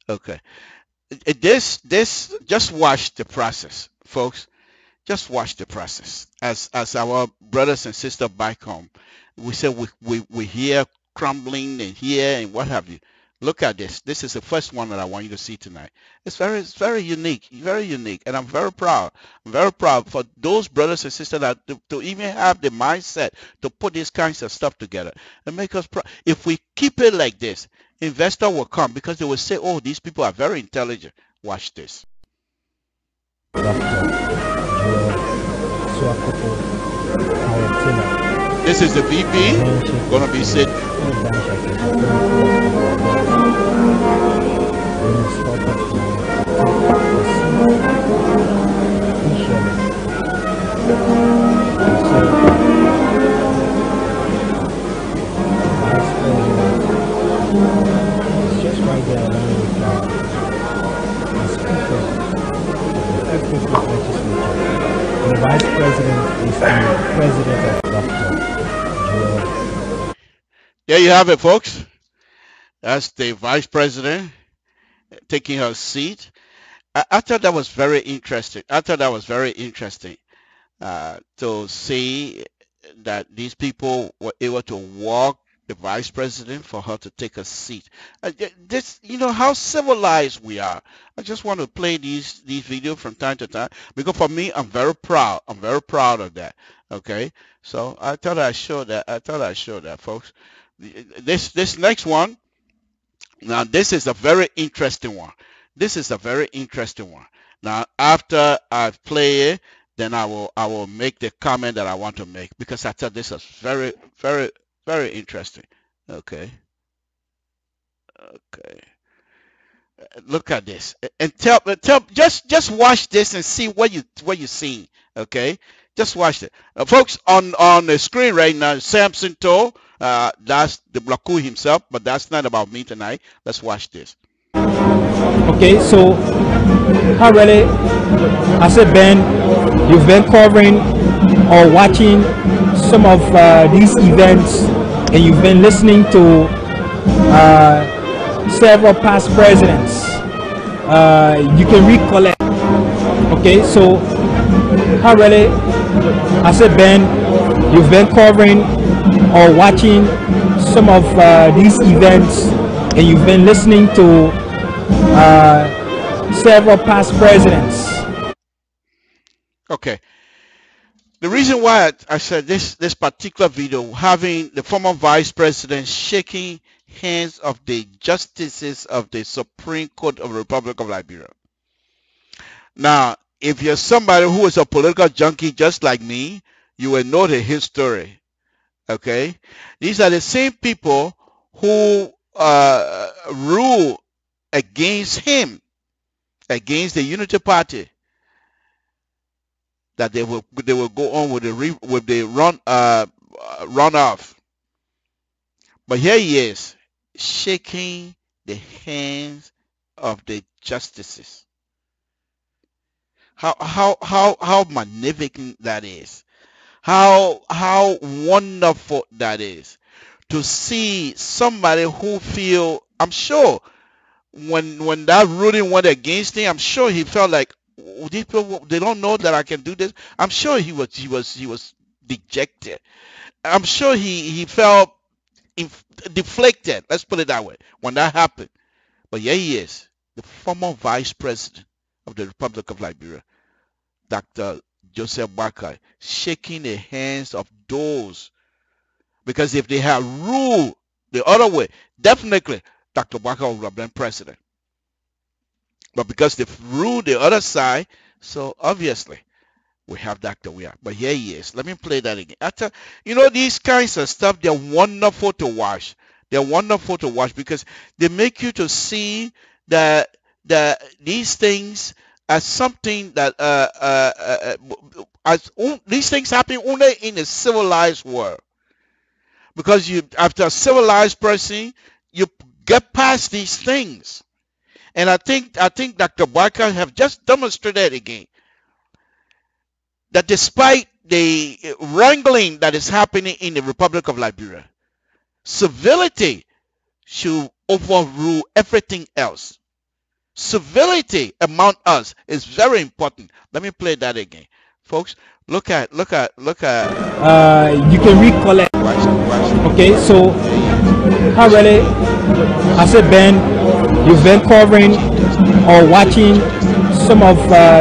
Okay, this just watch the process, folks. Just watch the process. As our brothers and sisters back home, we say we hear crumbling and here and what have you. Look at this. This is the first one that I want you to see tonight. It's very unique, and I'm very proud. I'm very proud for those brothers and sisters that to even have the mindset to put these kinds of stuff together and make us proud. If we keep it like this, investor will come because they will say, oh, these people are very intelligent. Watch this. This is the VP going to be sitting. The vice president is the president of Dr. There you have it, folks. That's the vice president taking her seat. I thought that was very interesting. To see that these people were able to walk the vice president for her to take a seat. This, you know how civilized we are. I just want to play these videos from time to time because for me, I'm very proud. I'm very proud of that. Okay, so I thought I'd show that. I thought I'd show that, folks. This next one. Now, this is a very interesting one. This is a very interesting one. Now, after I play it, then I will make the comment that I want to make because I thought this was very, very, very interesting. Okay. Okay. Look at this and tell just watch this and see what you're seeing. Okay. Just watch it, folks. On the screen right now, Samson Toe. That's the Blaku himself, but that's not about me tonight. Let's watch this. Okay, so already, I said, Ben, you've been covering or watching some of these events, and you've been listening to several past presidents. You can recollect. Okay, so already, I said, Ben, you've been covering or watching some of these events, and you've been listening to several past presidents. Okay. The reason why I said this particular video, having the former vice president shaking hands of the justices of the Supreme Court of the Republic of Liberia. Now, if you're somebody who is a political junkie just like me, you will know the history. Okay, these are the same people who rule against him, against the Unity Party, that they will go on with the runoff. But here he is shaking the hands of the justices. How magnificent that is. How wonderful that is to see somebody who feel, I'm sure when that ruling went against him, I'm sure he felt like, oh, these people, they don't know that I can do this. I'm sure he was dejected. I'm sure he felt deflected. Let's put it that way when that happened. But here he is, the former vice president of the Republic of Liberia, Dr. Joseph Boakai, shaking the hands of those, because if they had ruled the other way, definitely Dr. Boakai would have been president. But because they've ruled the other side, so obviously we have Dr. Weah. But here he is. Let me play that again. These kinds of stuff, they're wonderful to watch. They're wonderful to watch because they make you to see that these things as something that these things happen only in a civilized world. Because after a civilized person, you get past these things. And I think Dr. Boakai have just demonstrated again that despite the wrangling that is happening in the Republic of Liberia, civility should overrule everything else. Civility among us is very important. Let me play that again, folks. Look at. You can recollect. Watch. Okay, so already, I said, Ben, you've been covering or watching some of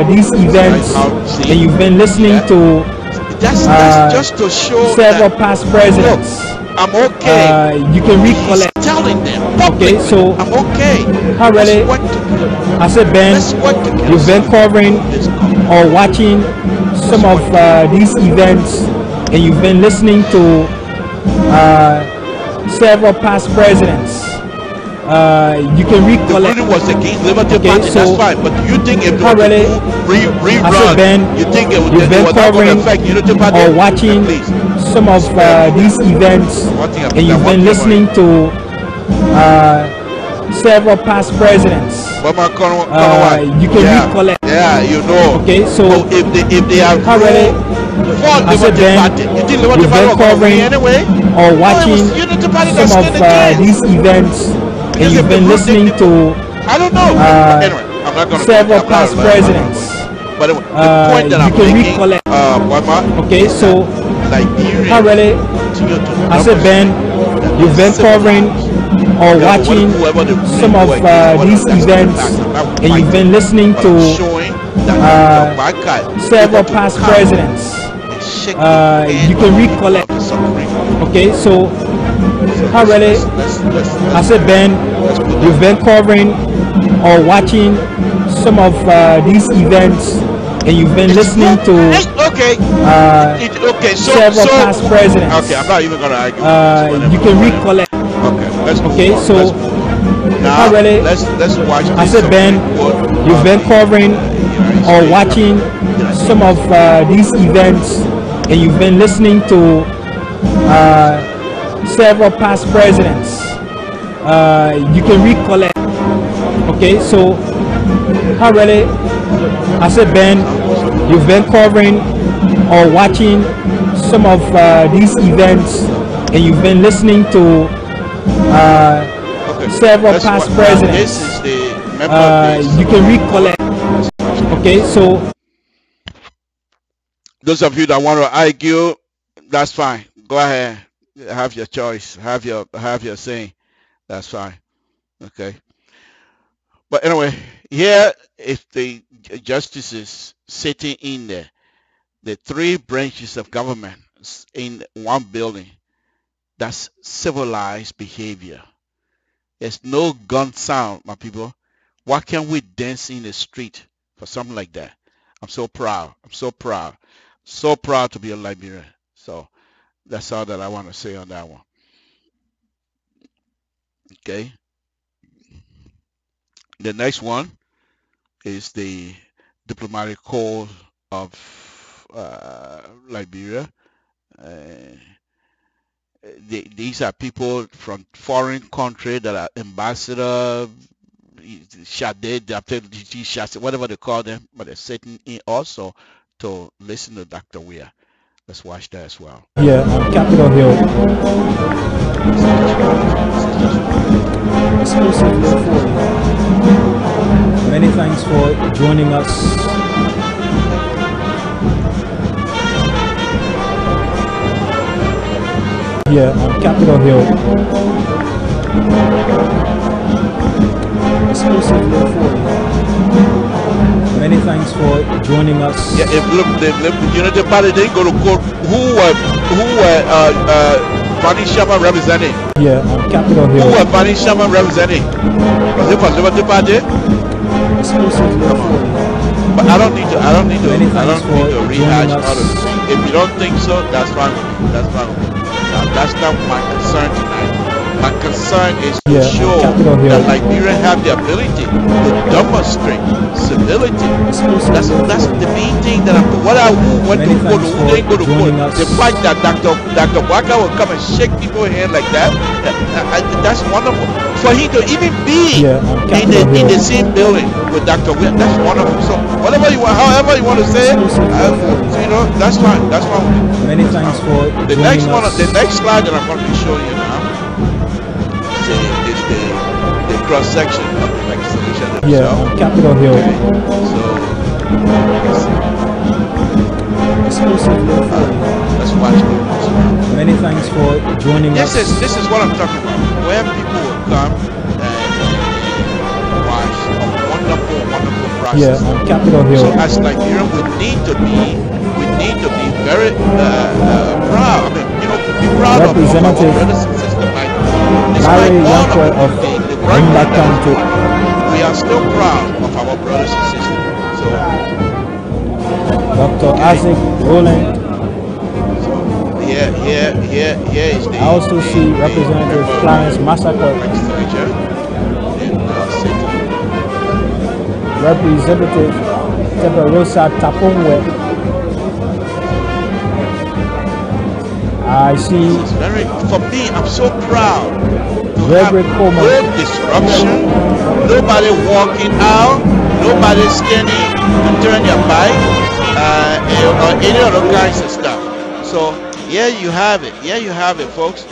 these events, and you've been listening to that's just to show several past presidents. Look, I'm okay. You can recollect. He's telling them publicly, okay, so I'm okay. already, I said, Ben, you've been covering or watching some of these events, and you've been listening to several past presidents. You can recollect. The ruling was against Liberty Party, so that's fine. But do you think if they already, rerun, Ben, you think it was you've been not going covering to affect Unity Party? or watching some of these events, and you've been listening to several past presidents. You can recollect. Yeah, you know. Okay, so if they are already, for Liberty Party, you think Liberty Party will go away anyway? Or watching some of these events, and you've been listening to I don't know. Anyway, I'm not going to several past presidents. But the point that I'm making, okay, so Liberia already, I said, Ben, you've been covering or watching some of these events, and you've been listening to several past presidents, you can recollect. Okay, so how really has it been? You've been covering or watching some of these events, and you've been listening to several past presidents. Okay, I'm not even gonna argue. You can recollect. Okay, so how really let's watch. Has it been? You've been covering or watching some of these events, and you've been listening to several past presidents. You can recollect. Okay, so how really has it been? You've been covering or watching some of these events, and you've been listening to several past presidents. You can recollect. Okay, so those of you that want to argue, that's fine. Go ahead, have your choice, have your say. That's fine. Okay. But anyway, here is the justices sitting in there, the three branches of government in one building. That's civilized behavior. There's no gun sound, my people. Why can't we dance in the street for something like that? I'm so proud. I'm so proud. So proud to be a Liberian. So that's all that I want to say on that one. Okay. The next one is the diplomatic corps of Liberia. These are people from foreign country that are ambassador, whatever they call them, but they're sitting in also to listen to Dr. Weir. Let's watch that as well. Yeah, on Capitol Hill. Exclusive for. Many thanks for joining us. Here on Capitol Hill. Exclusive for. Many thanks for joining us. Yeah, if the Unity Party didn't go to court, who were Fanny Sharma representing? Yeah, on Capitol Hill. Who were Fanny Sharma representing? Was it for Liberty Party? Exclusive. Come on. But I don't need to rehash all of it. If you don't think so, that's fine with me. That's fine with me. Now, that's not my concern tonight. My concern is to show that Liberia have the ability to demonstrate civility. That's the main thing that who went to court, who didn't go to court. The fact that Dr. Waka will come and shake people's hand like that, that's wonderful. For him to even be in the same building with Dr. Weir, that's wonderful. So whatever you want, however you want to say it, that's fine. That's fine with me. Many thanks for the next one. The next slide that I'm going to be showing you now is the cross section of the legislation themselves. Yeah, on Capitol Hill. Okay. So exclusive. Let's watch it. Many thanks for joining us. This is what I'm talking about. Where people will come and watch a wonderful process. Yeah, on Capitol Hill. So as Liberia, we need to be very proud. I mean, be proud of our brothers and sisters. Despite all of the great work that is done, we are still proud of our brothers and sisters. So, Dr. Isaac Roland. So, here is the. I also see Representative Clarence Massacre. Representative Teberosa Tapongwe. I see. For me, I'm so proud to have no disruption, nobody walking out, nobody standing to turn your bike, or any other kinds of stuff. So here you have it. Here you have it, folks.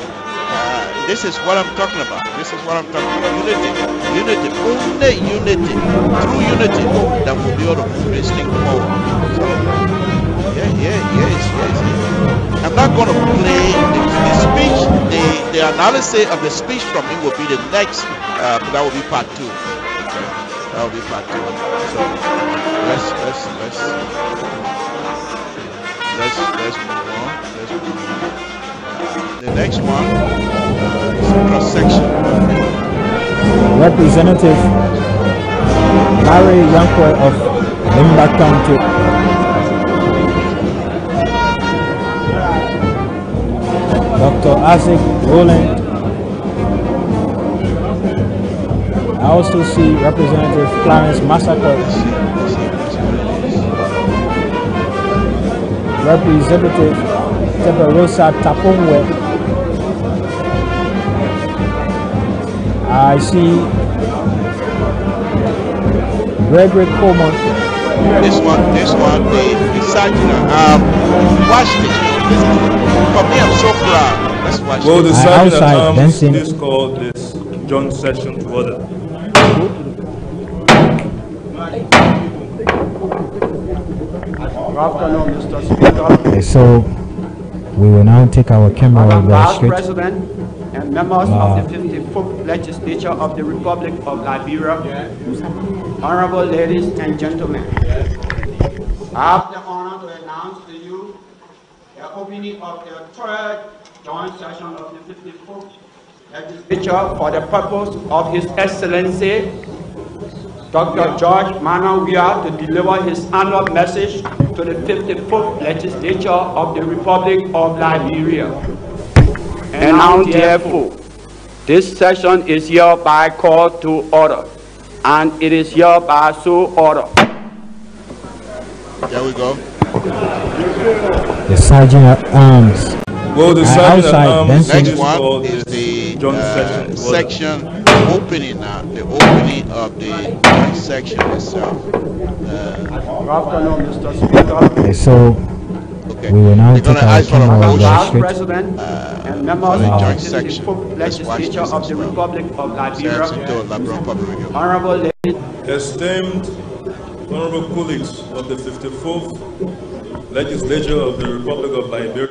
This is what I'm talking about. This is what I'm talking about. Unity. Only unity. Through unity that will be able to move this thing forward. So, Yes. I'm not going to play the speech. The analysis of the speech from him will be the next. But that will be part 2. That will be part 2. So let's move on. The next one is a cross section. Representative Larry Yankwe of Limba County. Dr. Isaac Rowland. I also see Representative Clarence Massacre. Representative Teberosa Tapongwe. I see Gregory Coleman. This one, the sergeant. Watch this. For me, I'm so proud. Let's watch well, this. The sergeant at arms is called this joint session to order. Good afternoon, Mr. Speaker. Okay, so we will now take our camera Vice President and members of the 54th Legislature of the Republic of Liberia, honorable ladies and gentlemen, I have the honor to announce to you the opening of the 3rd joint session of the 54th Legislature for the purpose of His Excellency Dr. George Manawia to deliver his annual message to the 54th Legislature of the Republic of Liberia. And now, therefore, this session is hereby called to order, and it is hereby so ordered. There we go. The Sergeant at Arms. Well, the Sergeant at Arms next one is the section opening now. The opening of the section itself. Good afternoon, Mr. Speaker. Okay, so we will now take our camera Vice President and members of the 54th Legislature of the Republic of Liberia, honorable ladies. Esteemed honorable colleagues of the 54th Legislature of the Republic of Liberia,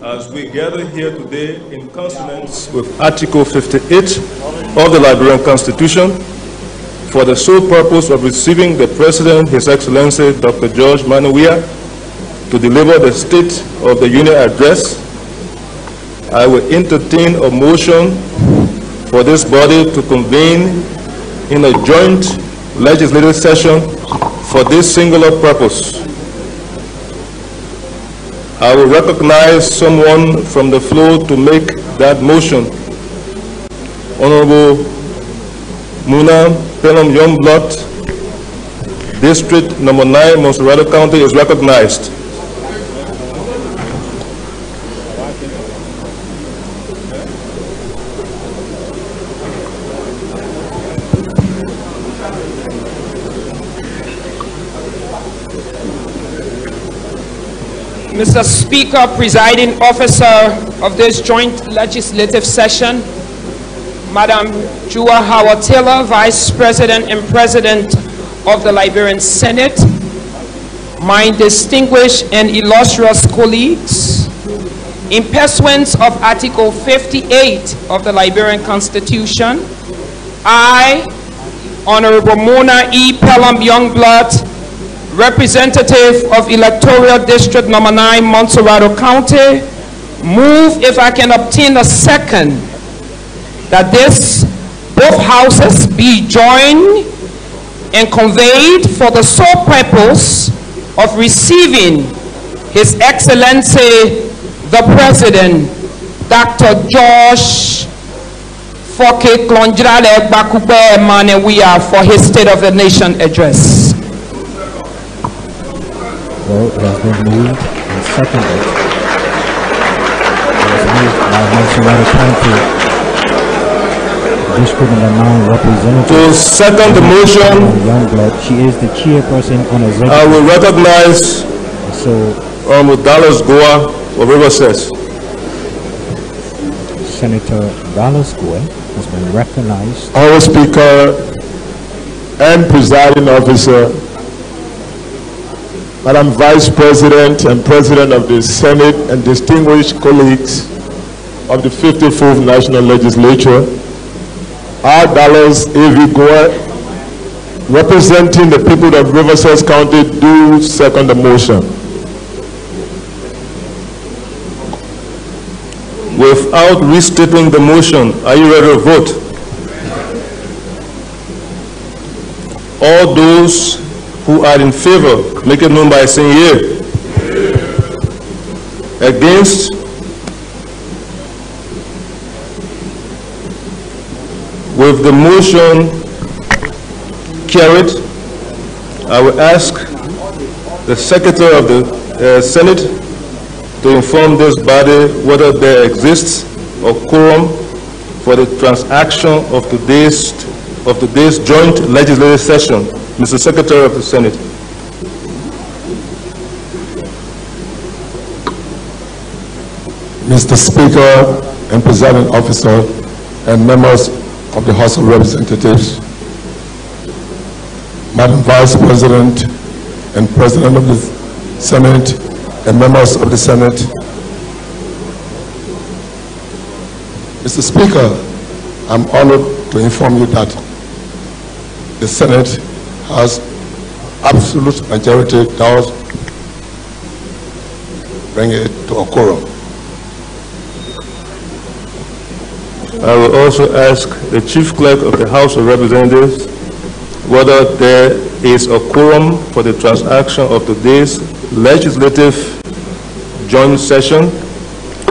as we gather here today in consonance with Article 58 of the Liberian Constitution for the sole purpose of receiving the President, His Excellency Dr. George Manawia, to deliver the State of the Union Address, I will entertain a motion for this body to convene in a joint legislative session for this singular purpose. I will recognize someone from the floor to make that motion. Honorable Muna Pelham Youngblood, District Number 9, Monserrado County, is recognized. Mr. Speaker, presiding officer of this joint legislative session, Madam Jua Howard Taylor, Vice President and President of the Liberian Senate, my distinguished and illustrious colleagues, in pursuance of Article 58 of the Liberian Constitution, I, Honorable Mona E. Pelham Youngblood, representative of Electoral District Number 9, Monserrado County, move, if I can obtain a second, that both houses be joined and conveyed for the sole purpose of receiving His Excellency the President, Dr. George Foke Klonjrale Bakube Manewia, for his State of the Nation address. Well, it has been moved and seconded. It was moved by Monserrado County District Number 9 Representative. To second the motion, Youngblood. She is the chairperson on executive. I will recognize Honorable Dallas Goa of Riverside. Senator Dallas Goa has been recognized. Honorable Speaker and Presiding Officer, Madam Vice President and President of the Senate, and distinguished colleagues of the 54th National Legislature, R. Dallas A.V. Gore, representing the people of Riverside County, do second the motion. Without restating the motion, are you ready to vote? All those who are in favor, make it known by saying yea. Against? With the motion carried, I will ask the Secretary of the Senate to inform this body whether there exists a quorum for the transaction of today's joint legislative session. Mr. Secretary of the Senate. Mr. Speaker and Presiding Officer and members of the House of Representatives, Madam Vice President and President of the Senate and members of the Senate. Mr. Speaker, I'm honored to inform you that the Senate has absolute majority does bring it to a quorum. I will also ask the Chief Clerk of the House of Representatives whether there is a quorum for the transaction of today's legislative joint session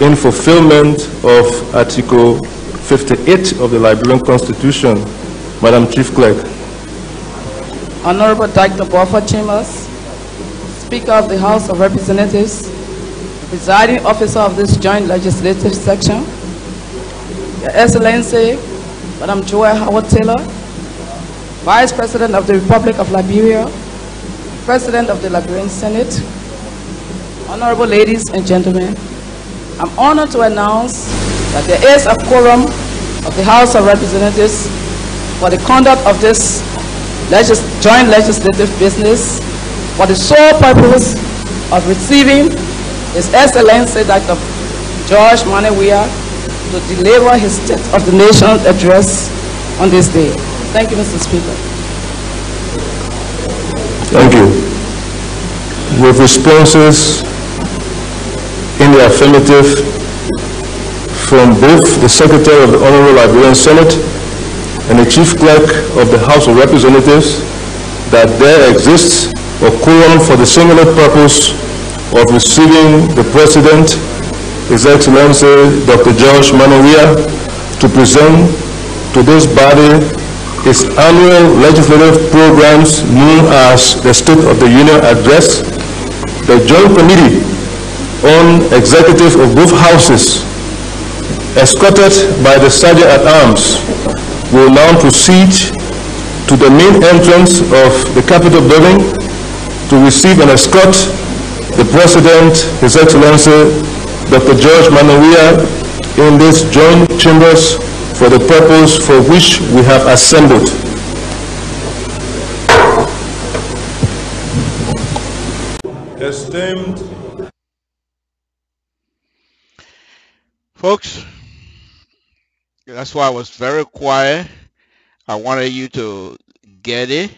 in fulfillment of Article 58 of the Liberian Constitution. Madam Chief Clerk. Honorable Dr. Buffer Chambers, Speaker of the House of Representatives, Presiding Officer of this joint legislative section, Your Excellency, Madam Joy Howard Taylor, Vice President of the Republic of Liberia, President of the Liberian Senate, Honorable ladies and gentlemen, I'm honored to announce that there is a quorum of the House of Representatives for the conduct of this joint legislative business for the sole purpose of receiving His Excellency Dr. George Manawia to deliver his State of the Nation address on this day. Thank you, Mr. Speaker. Thank you. With responses in the affirmative from both the Secretary of the Honorable Liberian Senate and the Chief Clerk of the House of Representatives that there exists a quorum for the singular purpose of receiving the President, His Excellency Dr. George Manawia, to present to this body his annual legislative programs known as the State of the Union Address. The Joint Committee on Executive of both Houses, escorted by the Sergeant at Arms, will now proceed to the main entrance of the Capitol building to receive and escort the President, His Excellency Dr. George Manawia, in these joint chambers for the purpose for which we have assembled. Esteemed folks, that's why I was very quiet. I wanted you to get it.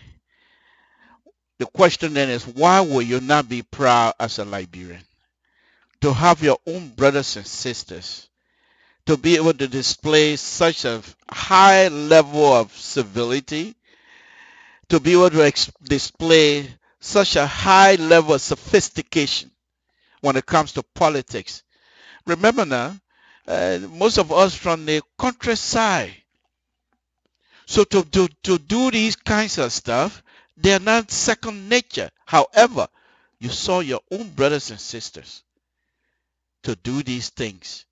The question then is, why will you not be proud as a Liberian to have your own brothers and sisters, to be able to display such a high level of civility, to be able to display such a high level of sophistication when it comes to politics? Remember now, most of us from the countryside. So to do these kinds of stuff, they're not second nature. However, you saw your own brothers and sisters to do these things.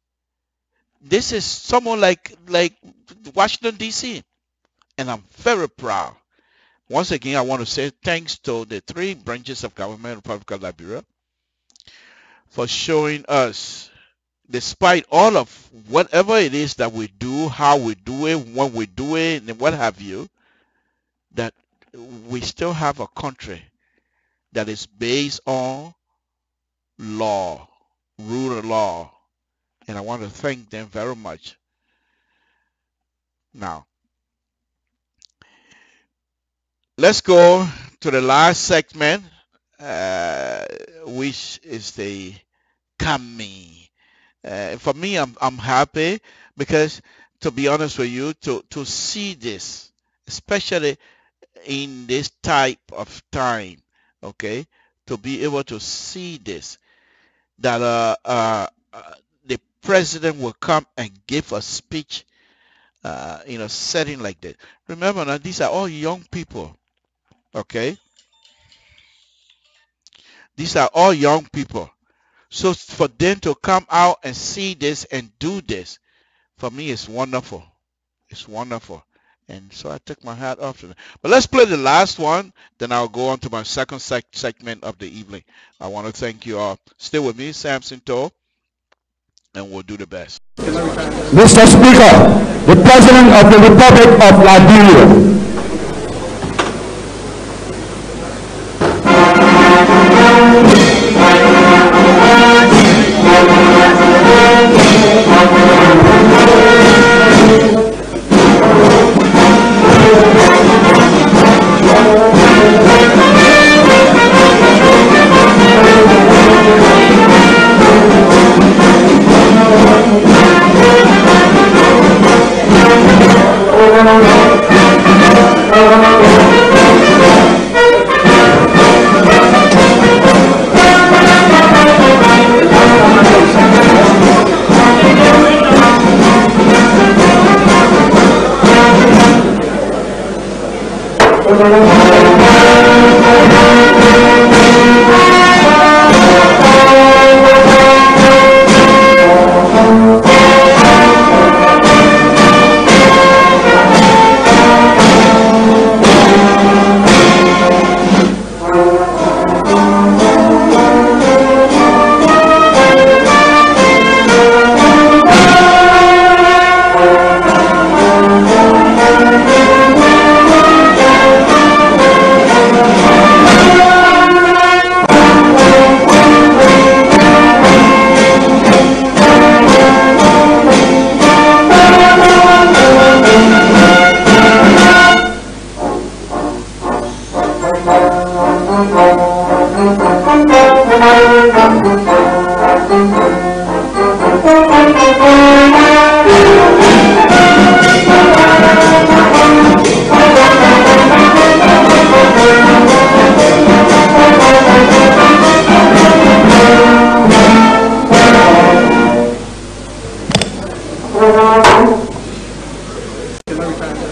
This is someone like Washington, D.C. And I'm very proud. Once again, I want to say thanks to the three branches of government, Republic of Liberia, for showing us, despite all of whatever it is that we do, how we do it, when we do it, and what have you, that we still have a country that is based on law, rule of law. And I want to thank them very much. Now, let's go to the last segment, which is the coming. For me, I'm happy because, to be honest with you, to see this, especially in this type of time, okay, to be able to see this, that the president will come and give a speech in a setting like this. Remember now, these are all young people, okay? These are all young people. So for them to come out and see this and do this, for me, it's wonderful. It's wonderful. And so I took my hat off to them. But let's play the last one. Then I'll go on to my second segment of the evening. I want to thank you all. Stay with me, Samson Toe, and we'll do the best. Mr. Speaker, the President of the Republic of Liberia.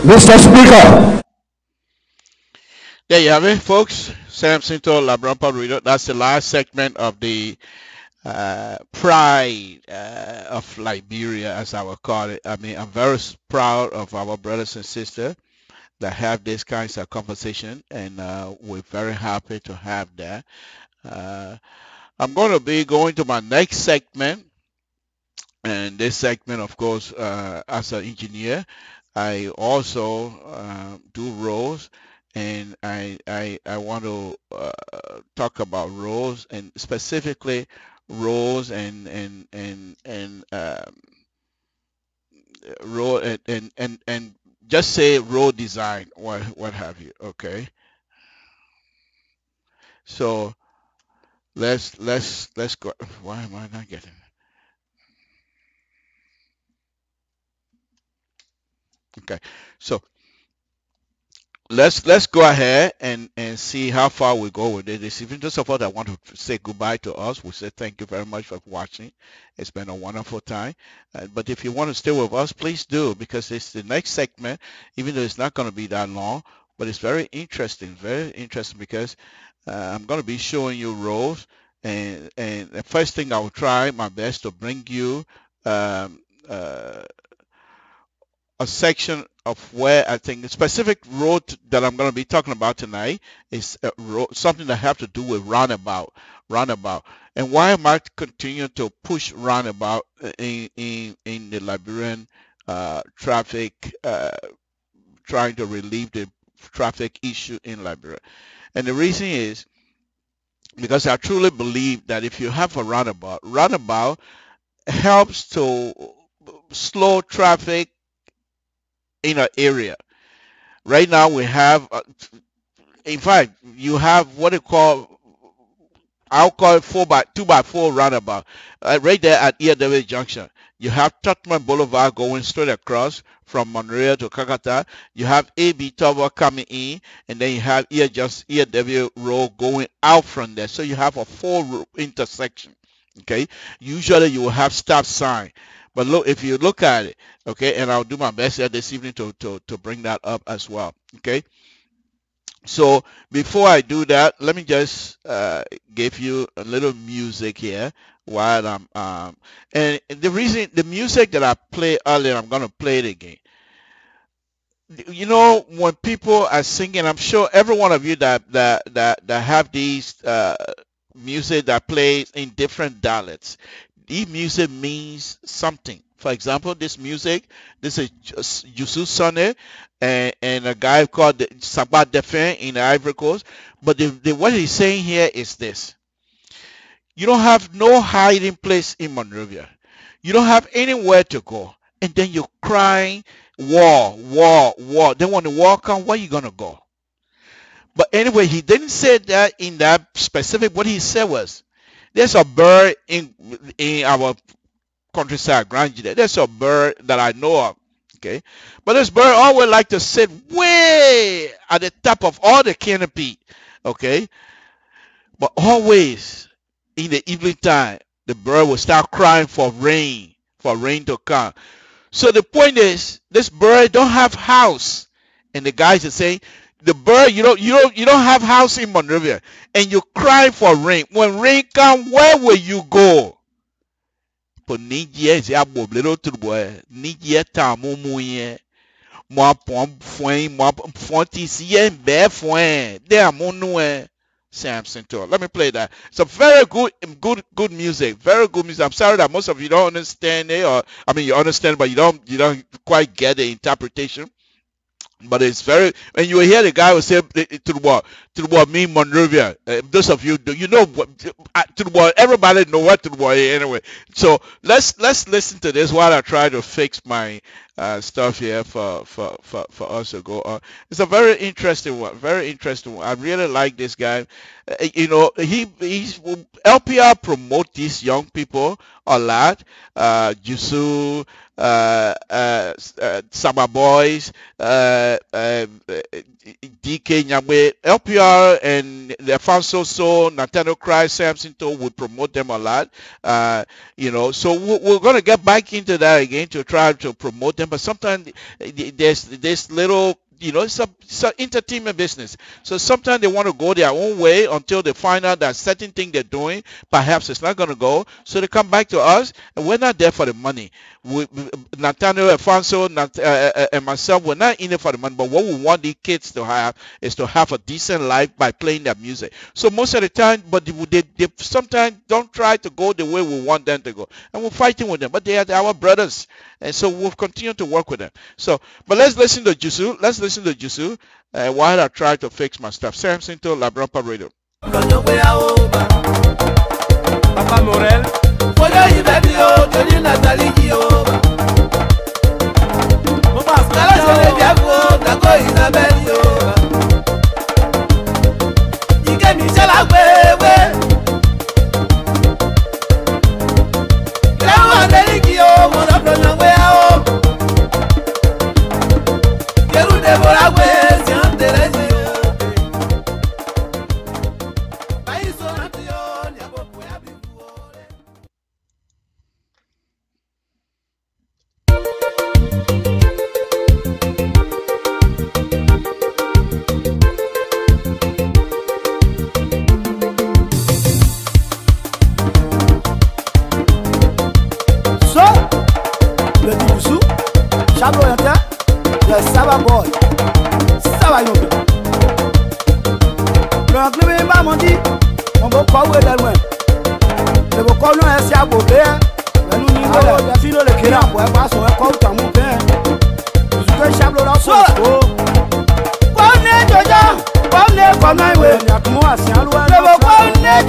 Mr. Speaker. There you have it, folks. Samson Toe, Labron Reader. That's the last segment of the pride of Liberia, as I will call it. I mean, I'm very proud of our brothers and sisters that have these kinds of conversation, and we're very happy to have that. I'm going to be going to my next segment, and this segment, of course, as an engineer, I also do roles, and I want to talk about roles, and specifically roles and role and just say road design, what have you. Okay, so let's go. Why am I not getting it? Okay, so let's go ahead and see how far we go with it. It's even just of all I want to say goodbye to us. We say thank you very much for watching. It's been a wonderful time. But if you want to stay with us, please do, because it's the next segment, even though it's not going to be that long, but it's very interesting because I'm going to be showing you roles, and the first thing I will try my best to bring you um, a section of where I think the specific road that I'm going to be talking about tonight is a road, something that have to do with roundabout. And why am I continuing to push roundabout in the Liberian traffic, trying to relieve the traffic issue in Liberia? And the reason is because I truly believe that if you have a roundabout helps to slow traffic in an area. Right now we have, in fact, you have what they call, I'll call it 2x4 roundabout. Right there at EW Junction. You have Tottenham Boulevard going straight across from Monrovia to Kakata. You have AB Tower coming in, and then you have EW Road going out from there. So you have a 4 intersection. Okay. Usually you will have stop sign. But look, if you look at it, okay, and I'll do my best here this evening to bring that up as well. Okay. So before I do that, let me just give you a little music here while I'm and the music that I played earlier, I'm gonna play it again. You know, when people are singing, I'm sure every one of you that have these music that plays in different dialects, these music means something. For example, this music, this is Yusuf Sonne and a guy called Sabat Defin in the Ivory Coast. But what he's saying here is this. You don't have no hiding place in Monrovia. You don't have anywhere to go. And then you're crying, war, war, war. Then when the war comes, where are you going to go? But anyway, he didn't say that in that specific. What he said was, there's a bird in our countryside, Grand Jide. There's a bird that I know of, okay? But this bird always like to sit way at the top of all the canopy, okay? But always in the evening time, the bird will start crying for rain to come. So the point is, this bird don't have house, and the guys are saying, the bird, you don't have house in Monrovia, and you cry for rain. When rain come, where will you go? For Nigeria is a little to boy. Nigeria tamu mo fuen mo fonti sie be fuen. They are monue Samson to. Let me play that. It's a very good music. Very good music. I'm sorry that most of you don't understand it, or I mean you understand, but you don't quite get the interpretation. But it's very, and you will hear the guy will say to the boy, me Monrovia. Those of you, you know what to the boy. Everybody know what to the boy anyway. So let's listen to this while I try to fix my stuff here for us to go on. It's a very interesting one. Very interesting one. I really like this guy. You know, he's LPR promote these young people a lot. Jusu, Summer Boys, DK Nyamwe, LPR and the Afonso Nathaniel Christ, Samson To would promote them a lot. You know, so we're going to get back into that again to try to promote them. But sometimes there's this little, you know, it's an entertainment business. So sometimes they want to go their own way until they find out that certain thing they're doing, perhaps it's not going to go. So they come back to us, and we're not there for the money. Nathaniel, Afonso, and myself, we're not in it for the money. But what we want these kids to have is to have a decent life by playing their music. So most of the time, but they sometimes don't try to go the way we want them to go. And we're fighting with them. But they are our brothers. And so we'll continue to work with them. So, but let's listen to Jusu. Let's listen to Jusu while I try to fix my stuff. Samson To LIBERIA Radio. Papa Morel, follow you baby oh, Tony Nathalie Gioba. Papa Scala se le diabo, Taco Isabel Yoba. Ike Michel Agbewe. Leo Nathalie Gioba, mon apron Agbe ao. Keru Deborah Agbe, Jean Thérèse. Saba boy, Saba yoga. Le club est pas menti, on va pas oublier le loin. Le bocol non est si à bober. Le nous n'y va pas. Si le client pourrait pas son compte à mon père. Je suis chablo là so. Bonne joja, bonne comme naïwe. Le bocol n'est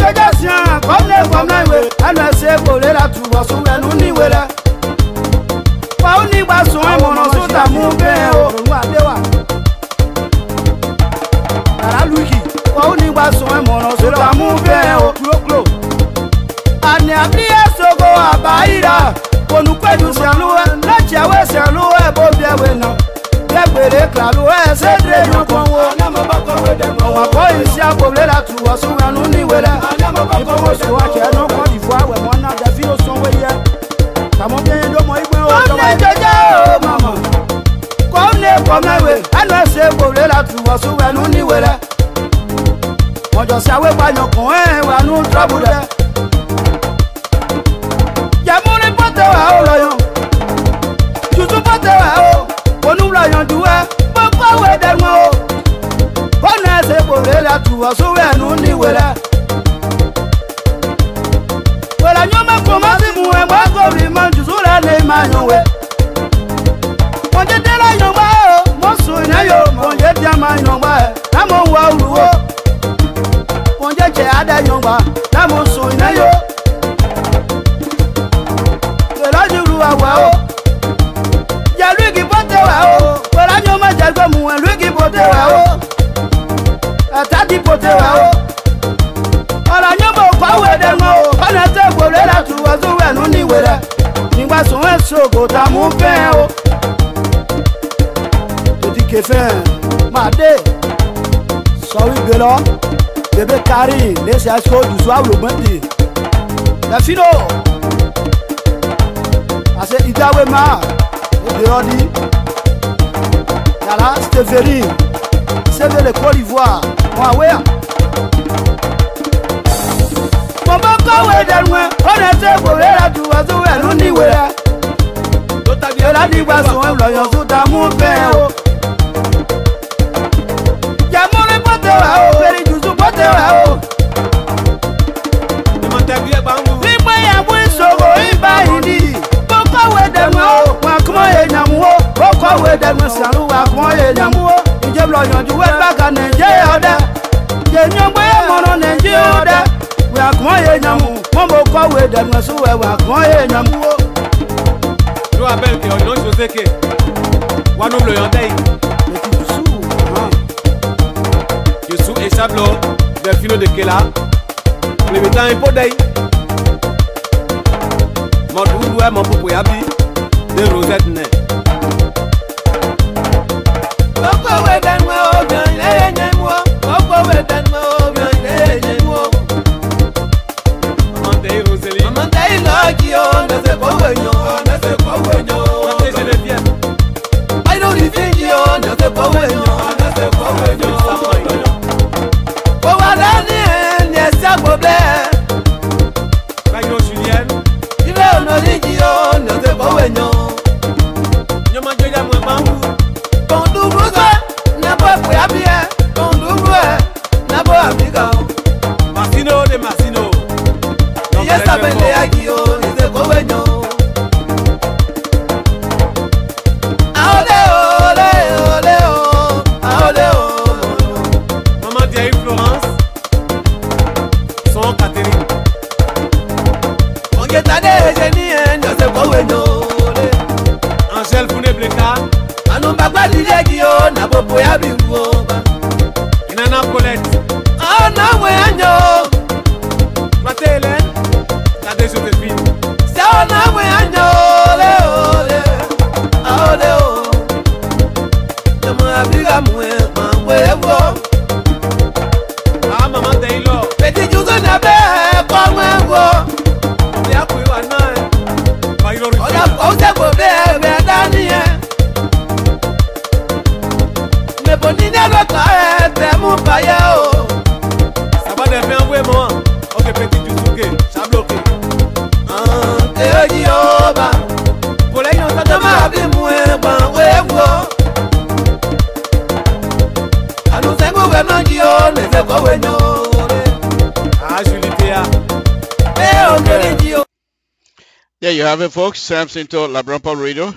Ningba soe mono so ta mu be o klo. Ani ablie sogo abaira. Konu kwedu seluwe, na chiawe seluwe bo biewe no. Yegbere klaluwe se dre no konwo. Wa ko isi akoble la tu wasu anu ni wele. Ipo mo so wa ke no ko di fo awe mo na da fi o sonwe ye. Kamo bien do mo igbe o to wa. Jeje o mama. Komewe, ana se koble la tu wasu anu ni wele. Mojo se awe pa nyokun wa nu trouble de. Jamuni pote wa o loyon. Juju pote wa o. Onu loyon duwe, poko we de mo o. Kona se koble la tu wasu anu ni wele. Wela nyoma komasi mu e ma ko ri man juju la ne ma nyowe. Monje de la nyoma o, mo su ina yo, monje dia ma nyoma, na mo wa uluwo. Monje che ada nyoma, na mo su ina yo. Wela juru wa o. Ya luigi pote wa o, wela nyoma jagbe mu en luigi pote wa o. Atadi pote wa o. Ora nyoma ko we de mo o, ona te gbore la tu wa so we nu ni were. Ningba so en so go ta mu fe o. Kefen, Made, Sorry Belo, Bébé Kari, laissez à ce du soir le bandit. La fino, assez Idawema, et Rodi, Yala, Stéphanie, c'est de Côte d'Ivoire, moi, ouais. Mon bon corps est dans moi, on a fait pour la doua, on n'y ouais. La divason, l'oyon, tout à mon père. Jamone pote wa o, peri juzu pote wa o. Lipo ya mwi sogo iba hindi. Boko we demo o, wakumo ye nyamu o. Boko we demo salu wakumo ye nyamu o. Ije blo yonju we baka nenje ode. Je nyombo ye mono nenje ode. Wakumo ye nyamu, mombo ko we demo suwe wakumo ye nyamu o. Je rappelle que non José que Wanou le yandei. Yusou et Sablo, Delphino de Kela, le mettant un pot d'ail. Mon doudou est mon popo yabi, de Rosette Né. Pourquoi vous êtes moi, bien, les moi? Pourquoi vous êtes moi, bien, les moi? Maman Taï Rosélie, Maman Taï Lagio, ne sais pas où est non, ne sais pas où est non. Maman Geneviève, I don't think you, ne sais pas où est non, ne sais pas où est non. Bagno Julien, il va on dit yo, ne te pas wenyo. Nyoma joya mwe bangu. Kondu bruza, na pas pour abia. Kondu bruza, na pas abiga. Masino de Masino. Yes abende akio, ne te pas wenyo. Aole ole ole o, aole o. Maman Thierry Florence. Son Catherine. On get à des génies, ne sais pas où est nos. Angèle Founé Bleka. Anou Bagba Didier Guillaume, n'a pas pour y abimbo. Inana Colette. Ah, n'a pas agno. Mate Hélène. T'as des Joséphine. C'est un n'a pas agno. Ole, ole, ole. Je m'abriga moins, m'en voyez-vous. Ah, maman Taylor. Petit Jouzo n'avait pas moins beau. Il y a plus de nain. On a posé pour faire Daniel. Mais bon, il n'y a pas de mon paillot. Ça va devenir vraiment. Ok, petit Jouzo, ça bloque. Ah, t'es dit, oh, bah. Pour les gens, ça te m'a appelé moins, bah, ouais, bon. À nous, c'est gouvernement qui on ne sait pas où est nous. There you have it, folks. Samson to LIBERIA Radio.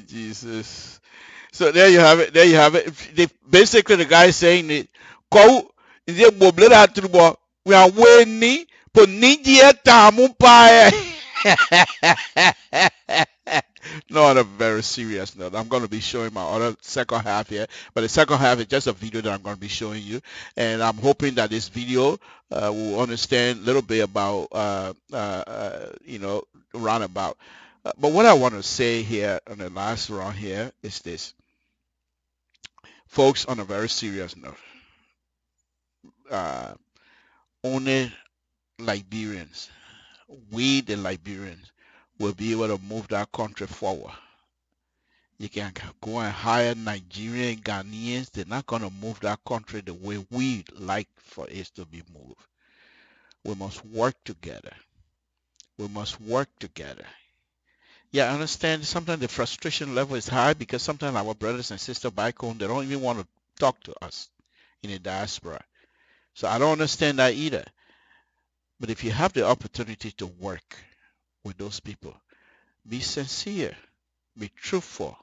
Jesus. So there you have it. There you have it. Basically, the guy saying that, we are winning, but Nigeria tamu pae. No, on a very serious note, I'm going to be showing my other second half here, but the second half is just a video that I'm going to be showing you, and I'm hoping that this video will understand a little bit about, roundabout. But what I want to say here on the last round here is this, folks. On a very serious note, uh, only Liberians, we the Liberians, will be able to move that country forward. You can go and hire Nigerian Ghanaians. They're not going to move that country the way we like for it to be moved. We must work together. We must work together. Yeah, I understand sometimes the frustration level is high because sometimes our brothers and sisters back home, they don't even want to talk to us in the diaspora. So I don't understand that either. But if you have the opportunity to work with those people, be sincere, be truthful.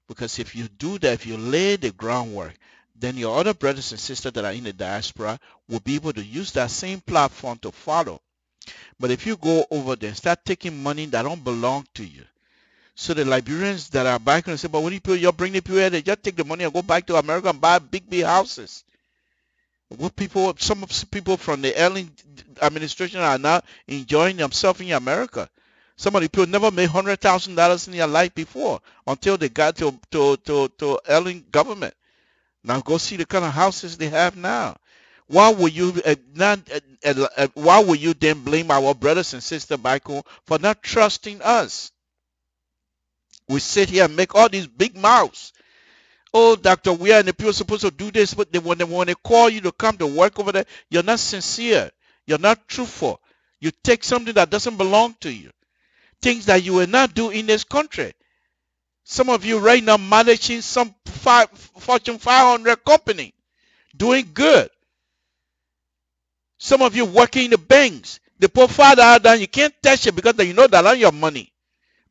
Because if you do that, if you lay the groundwork, then your other brothers and sisters that are in the diaspora will be able to use that same platform to follow. But if you go over there and start taking money that don't belong to you, so the Liberians that are back and say, but when you bring the people here, they just take the money and go back to America and buy big houses. Some people from the early administration are now enjoying themselves in America. Some of the people never made $100,000 in their life before until they got to Ellen government. Now go see the kind of houses they have now. Why would you why would you then blame our brothers and sisters back home for not trusting us? We sit here and make all these big mouths. Oh, doctor, we are the people supposed to do this, but when they call you to come to work over there, you're not sincere. You're not truthful. You take something that doesn't belong to you. Things that you will not do in this country. Some of you right now managing some Fortune 500 company, doing good. Some of you working in the banks. They put father out there, you can't touch it because you know that on your money.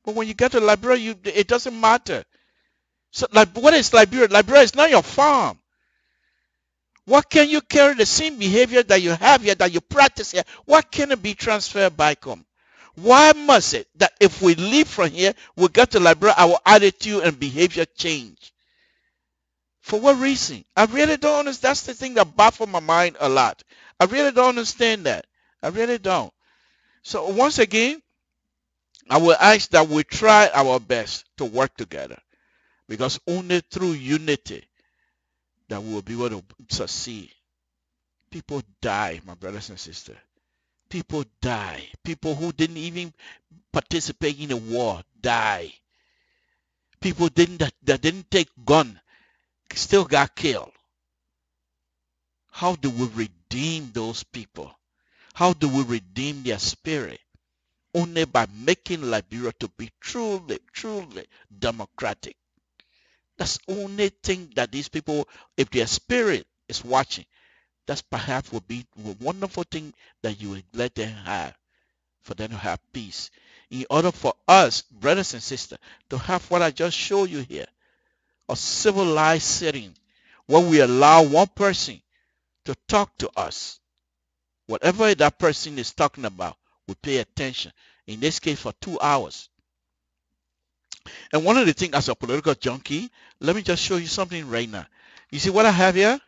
But when you get to Liberia, it doesn't matter. So, what is Liberia? Liberia is not your farm. What can you carry the same behavior that you have here, that you practice here? What can it be transferred back home? Why must it that if we leave from here, we get to Liberia, our attitude and behavior change? For what reason? I really don't understand. That's the thing that baffles my mind a lot. I really don't understand that. I really don't. So once again, I will ask that we try our best to work together. Because only through unity that we will be able to succeed. People die, my brothers and sisters. People die. People who didn't even participate in the war die. People that didn't take gun still got killed. How do we redeem those people? How do we redeem their spirit? Only by making Liberia to be truly, truly democratic. That's the only thing that these people, if their spirit is watching, that's perhaps would be a wonderful thing that you would let them have, for them to have peace. In order for us, brothers and sisters, to have what I just showed you here, a civilized setting where we allow one person to talk to us. Whatever that person is talking about, we pay attention. In this case, for 2 hours. And one of the things as a political junkie, let me just show you something right now. You see what I have here?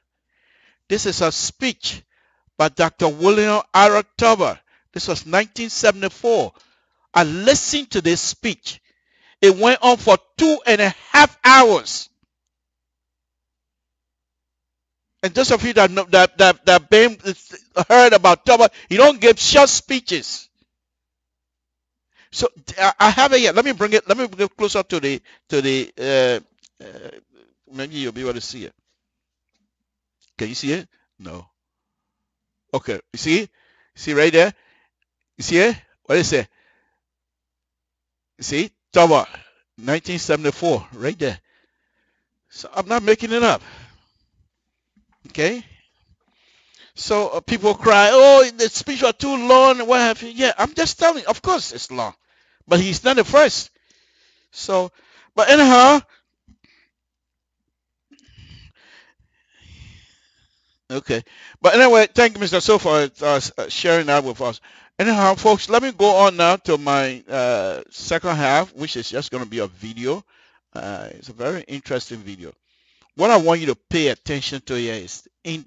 This is a speech by Dr. William R. Tubber. This was 1974. I listened to this speech. It went on for 2.5 hours. And those of you that know that been heard about Tubber, he don't give short speeches. So I have it here. Let me bring it. Let me get closer to the. Maybe you'll be able to see it. Can you see it? No. Okay. You see? See right there? You see it? What is it? See? Tubber, 1974, right there. So I'm not making it up. Okay? So people cry, oh, the speech was too long and what have you. Yeah, I'm just telling you, of course it's long. But he's not the first. So, but anyhow, okay. But anyway, thank you, Mr. So, for sharing that with us. Anyhow, folks, let me go on now to my second half, which is just going to be a video. It's a very interesting video. What I want you to pay attention to here is in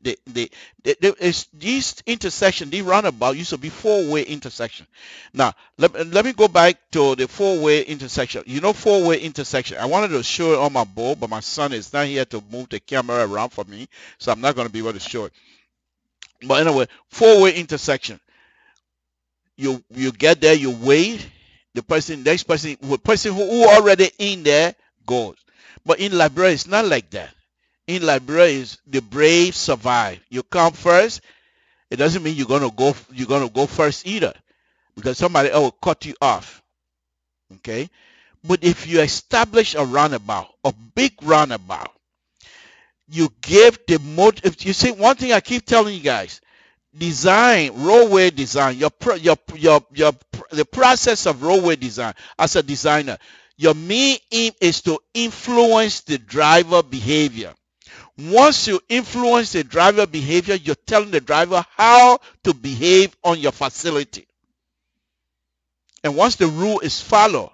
these intersection, these roundabout used to be four-way intersection. Now, let me go back to the four-way intersection. You know, four-way intersection. I wanted to show it on my board, but my son is not here to move the camera around for me, so I'm not going to be able to show it. But anyway, four-way intersection. You get there, you wait. The next person who already in there goes. But in Liberia, it's not like that. In Liberia, is the brave survive. You come first. It doesn't mean you're gonna go first either, because somebody else will cut you off. Okay, but if you establish a roundabout, a big roundabout, you give the if you see one thing I keep telling you guys, design roadway design. The process of roadway design as a designer, your main aim is to influence the driver behavior. Once you influence the driver behavior, you're telling the driver how to behave on your facility. And once the rule is followed,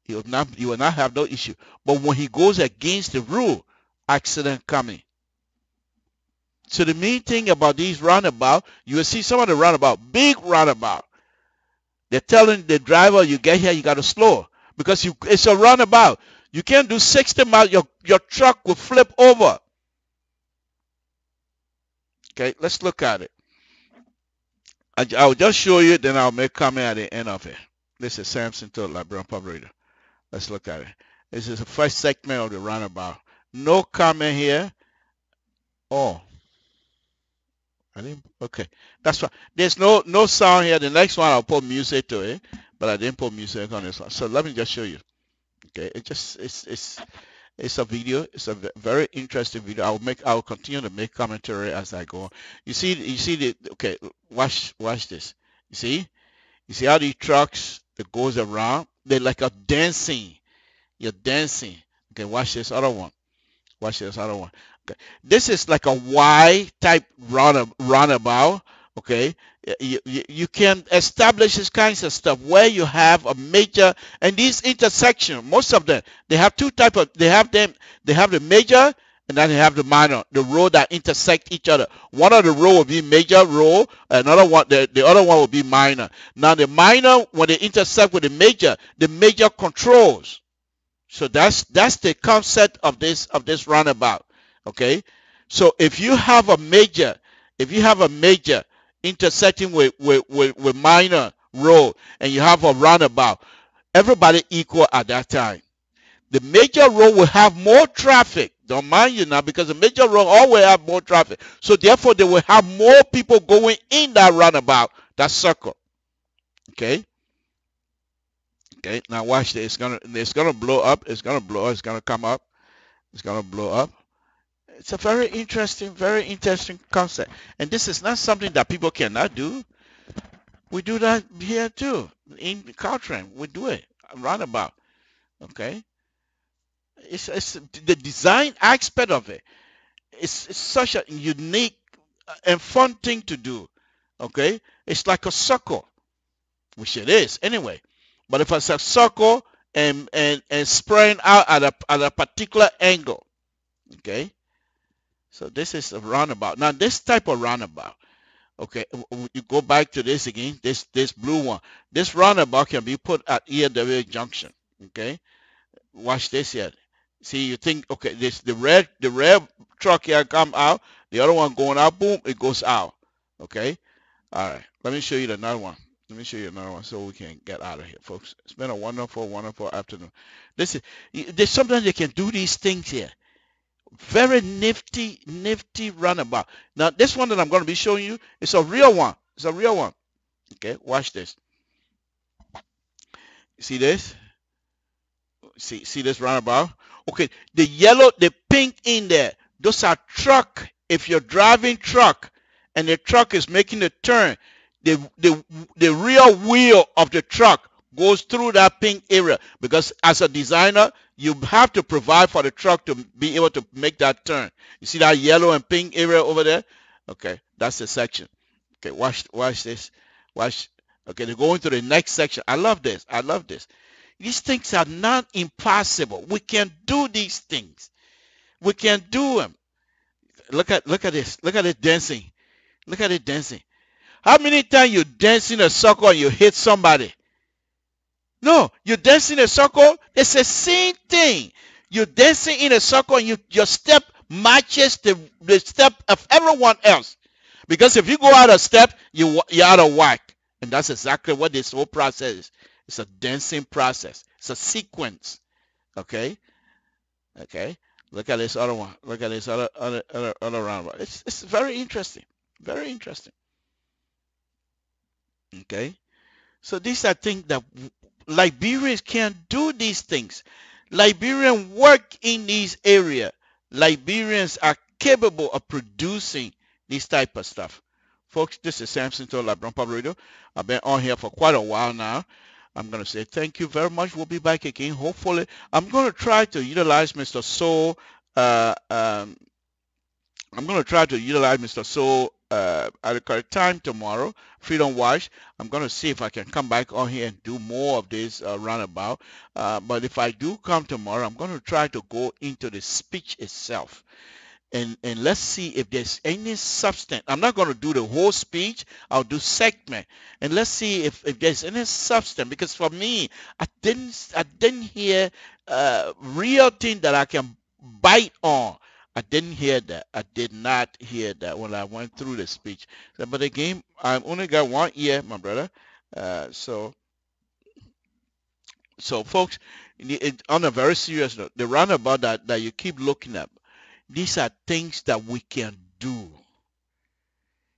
you will not have no issue. But when he goes against the rule, accident coming. So the main thing about these roundabout, you will see some of the roundabout, big roundabout. They're telling the driver, you get here, you got to slow. Because it's a roundabout. You can't do 60 miles, your truck will flip over. Okay, let's look at it. I'll just show you, then I'll make comment at the end of it. This is Samson to Liberian Public Radio. Let's look at it. This is the first segment of the roundabout. No comment here. Oh. Okay, that's fine. There's no sound here. The next one I'll put music to it, but I didn't put music on this one. So let me just show you. Okay, it's a video. It's a very interesting video. I'll continue to make commentary as I go on. You see okay, watch this. You see how these trucks that goes around, they're like a dancing. You're dancing. Okay, watch this other one. Watch this other one. Okay, this is like a Y type roundabout. Okay, you can establish this kinds of stuff where you have a major, and these intersections, most of them, they have two type of, they have the major and then they have the minor, the road that intersect each other. One of the road will be major road, another one, the other one will be minor. Now the minor, when they intersect with the major controls. So that's the concept of this roundabout. Okay, so if you have a major intersecting with minor road and you have a roundabout, everybody equal at that time. The major road will have more traffic. Don't mind you now, because the major road always have more traffic. So therefore, they will have more people going in that roundabout, that circle. Okay. Okay. Now watch this. It's gonna blow up. It's gonna blow up. It's gonna come up. It's gonna blow up. It's a very interesting concept. And this is not something that people cannot do. We do that here too. In Caltrain, we do it. Roundabout. Okay. It's the design aspect of it. It's such a unique and fun thing to do. Okay. It's like a circle, which it is anyway. But if it's a circle and spreading out at a particular angle. Okay. So this is a roundabout. Now this type of roundabout, okay, you go back to this again, this blue one. This roundabout can be put at EW junction. Okay, watch this here. See, you think, okay, the red truck here come out, the other one going out, boom, it goes out. Okay, all right. Let me show you another one. Let me show you another one so we can get out of here, folks. It's been a wonderful afternoon. There's sometimes you can do these things here. Very nifty roundabout. Now this one that I'm going to be showing you is a real one. It's a real one. Okay, watch this. See this? See this roundabout? Okay, the yellow, the pink in there, those are truck. If you're driving truck and the truck is making a turn, the rear wheel of the truck goes through that pink area, because as a designer, you have to provide for the truck to be able to make that turn. You see that yellow and pink area over there? Okay, that's the section. Okay, watch this. Watch Okay, they go into the next section. I love this. I love this. These things are not impossible. We can do these things. We can do them. Look at this. Look at it dancing. Look at it dancing. How many times you dance in a circle and you hit somebody? No, you dance in a circle. It's the same thing. You're dancing in a circle and your step matches the step of everyone else. Because if you go out of step, you're out of whack. And that's exactly what this whole process is. It's a dancing process. It's a sequence. Okay? Okay? Look at this other one. Look at this other round. It's very interesting. Very interesting. Okay? So these are things that Liberians can do these things. Liberians work in these areas. Liberians are capable of producing this type of stuff. Folks, this is Samson to LIBERIA Public Radio. I've been on here for quite a while now. I'm going to say thank you very much. We'll be back again. Hopefully, I'm going to try to utilize Mr. Soul. I'm going to try to utilize Mr. Soul at the correct time tomorrow. Freedom Watch. I'm going to see if I can come back on here and do more of this roundabout. But if I do come tomorrow, I'm going to try to go into the speech itself. And let's see if there's any substance. I'm not going to do the whole speech. I'll do segment. And let's see if there's any substance. Because for me, I didn't hear real thing that I can bite on. I didn't hear that. I did not hear that when I went through the speech. But again, I only got one ear, my brother. So folks, on a very serious note, the roundabout that you keep looking at, these are things that we can do.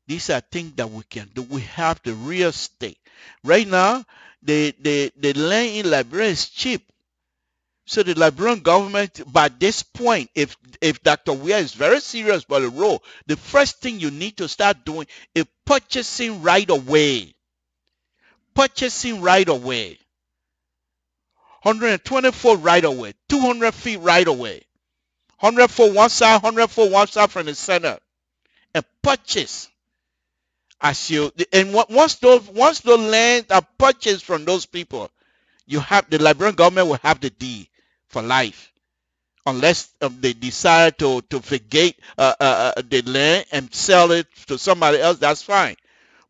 These are things that we can do. We have the real estate. Right now, the land in Liberia is cheap. So the Liberian government, by this point, if Dr. Weah is very serious about the role, the first thing you need to start doing is purchasing right away. Purchasing right away. 124 right away. 200 feet right away. 100 for one side, 100 for one side from the center, and purchase as you. And once those lands are purchased from those people, you have the Liberian government will have the deed for life, unless they decide to vacate the land and sell it to somebody else. That's fine.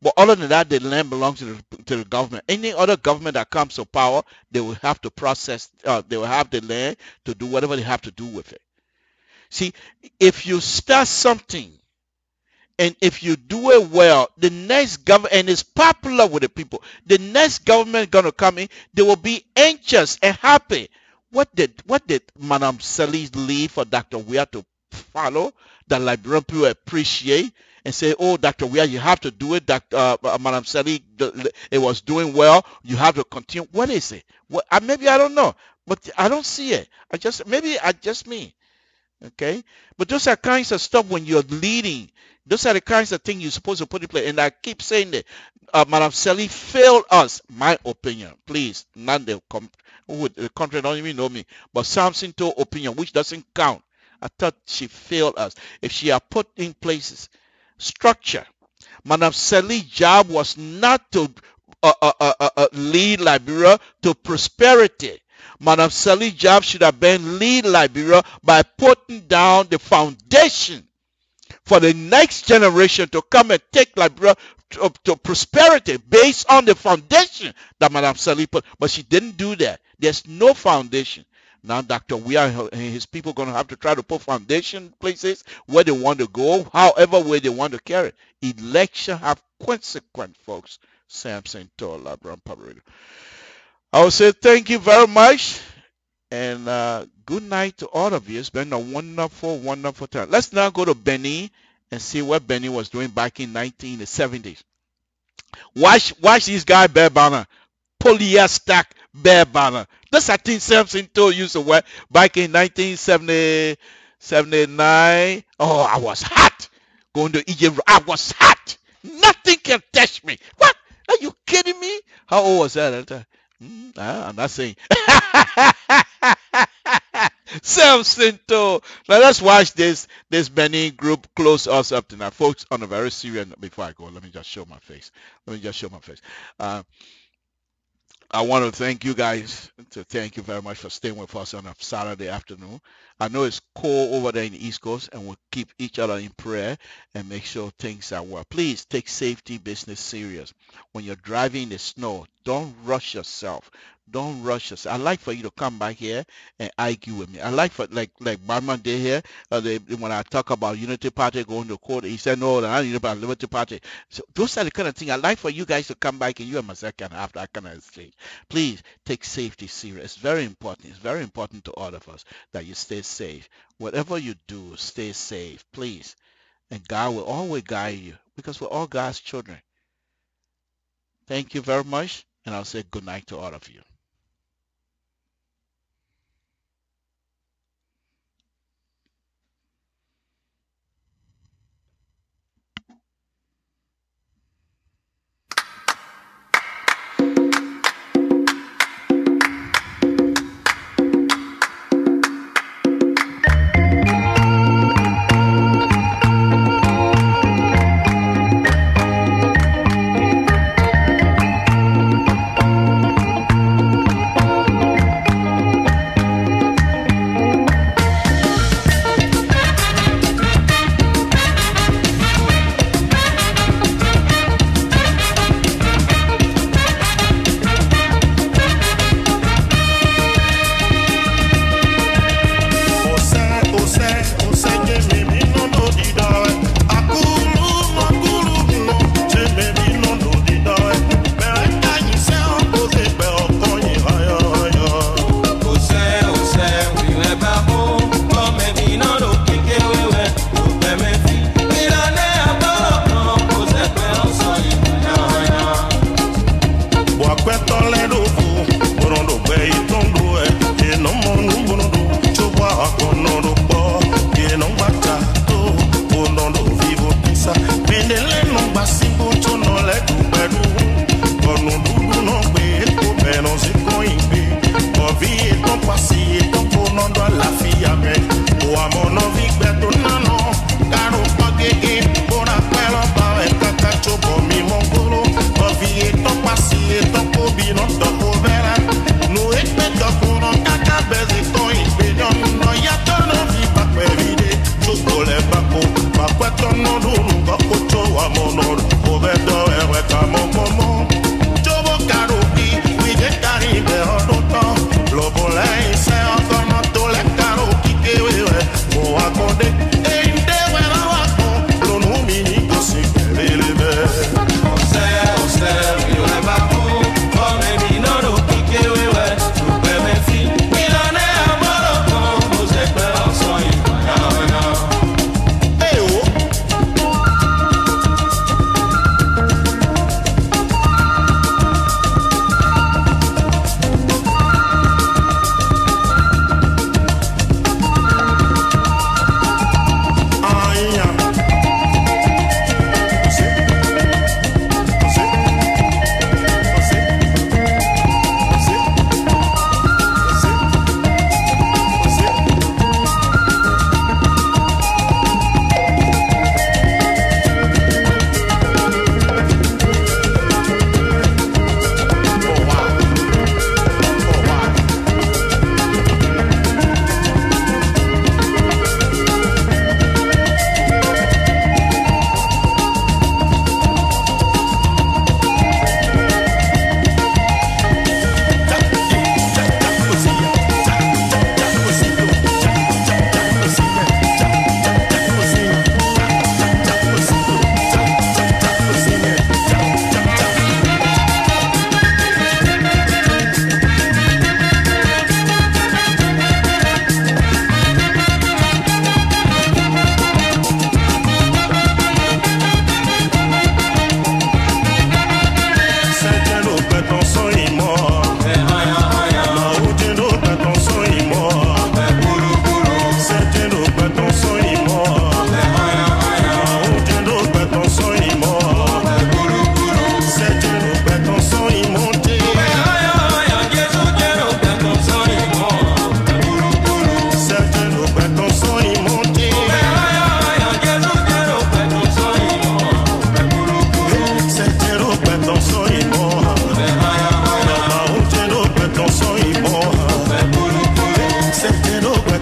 But other than that, the land belongs to the government. Any other government that comes to power, they will have to process. They will have the land to do whatever they have to do with it. See, if you start something and if you do it well, the next government, and it's popular with the people, the next government going to come in, they will be anxious and happy. What did Madam Sally leave for Dr. Weah to follow that Liberian people appreciate and say, oh, Dr. Weah, you have to do it. Madam Sally, it was doing well. You have to continue. What is it? Maybe I don't know, but I don't see it. Maybe just me. Okay, but those are kinds of stuff when you're leading. Those are the kinds of things you're supposed to put in place. And I keep saying that Madam Sally failed us. My opinion, please, not the country don't even know me, but Samson to opinion, which doesn't count. I thought she failed us. If she had put in places structure, Madam Sally's job was not to lead Liberia to prosperity. Madam Sally's job should have been lead Liberia by putting down the foundation for the next generation to come and take Liberia to prosperity based on the foundation that Madam Sally put. But she didn't do that. There's no foundation. Now Dr. Weah and his people are going to have to try to put foundation places where they want to go, however way they want to carry it. Election have consequence, folks. Samson to LIBERIA Public Radio. I will say thank you very much, and good night to all of you. It's been a wonderful, wonderful time. Let's now go to Benin and see what Benin was doing back in 1970s. Watch this guy bear banner, polyester bear banner. That's I think Samson told used to wear back in 1979. Oh, I was hot going to Egypt. I was hot. Nothing can touch me. What? Are you kidding me? How old was that at the time? I'm not saying. Self-Sinto. Now let's watch this Benin group close us up tonight. Folks, on a very serious note, before I go, let me just show my face. I want to thank you guys. Thank you very much for staying with us on a Saturday afternoon. I know it's cold over there in the East Coast, and we'll keep each other in prayer and make sure things are well. Please take safety business serious. When you're driving in the snow, don't rush yourself. Don't rush yourself. I like for you to come back here and argue with me. I like for like Barman Day here. When I talk about Unity Party going to court, he said no, I'm Unity Party, Liberty Party. So those are the kind of things I like for you guys to come back and you and myself can have that kind of exchange. Please take safety serious. It's very important. It's very important to all of us that you stay safe. Whatever you do, stay safe, please. And God will always guide you because we're all God's children. Thank you very much, and I'll say good night to all of you.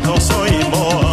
torso imo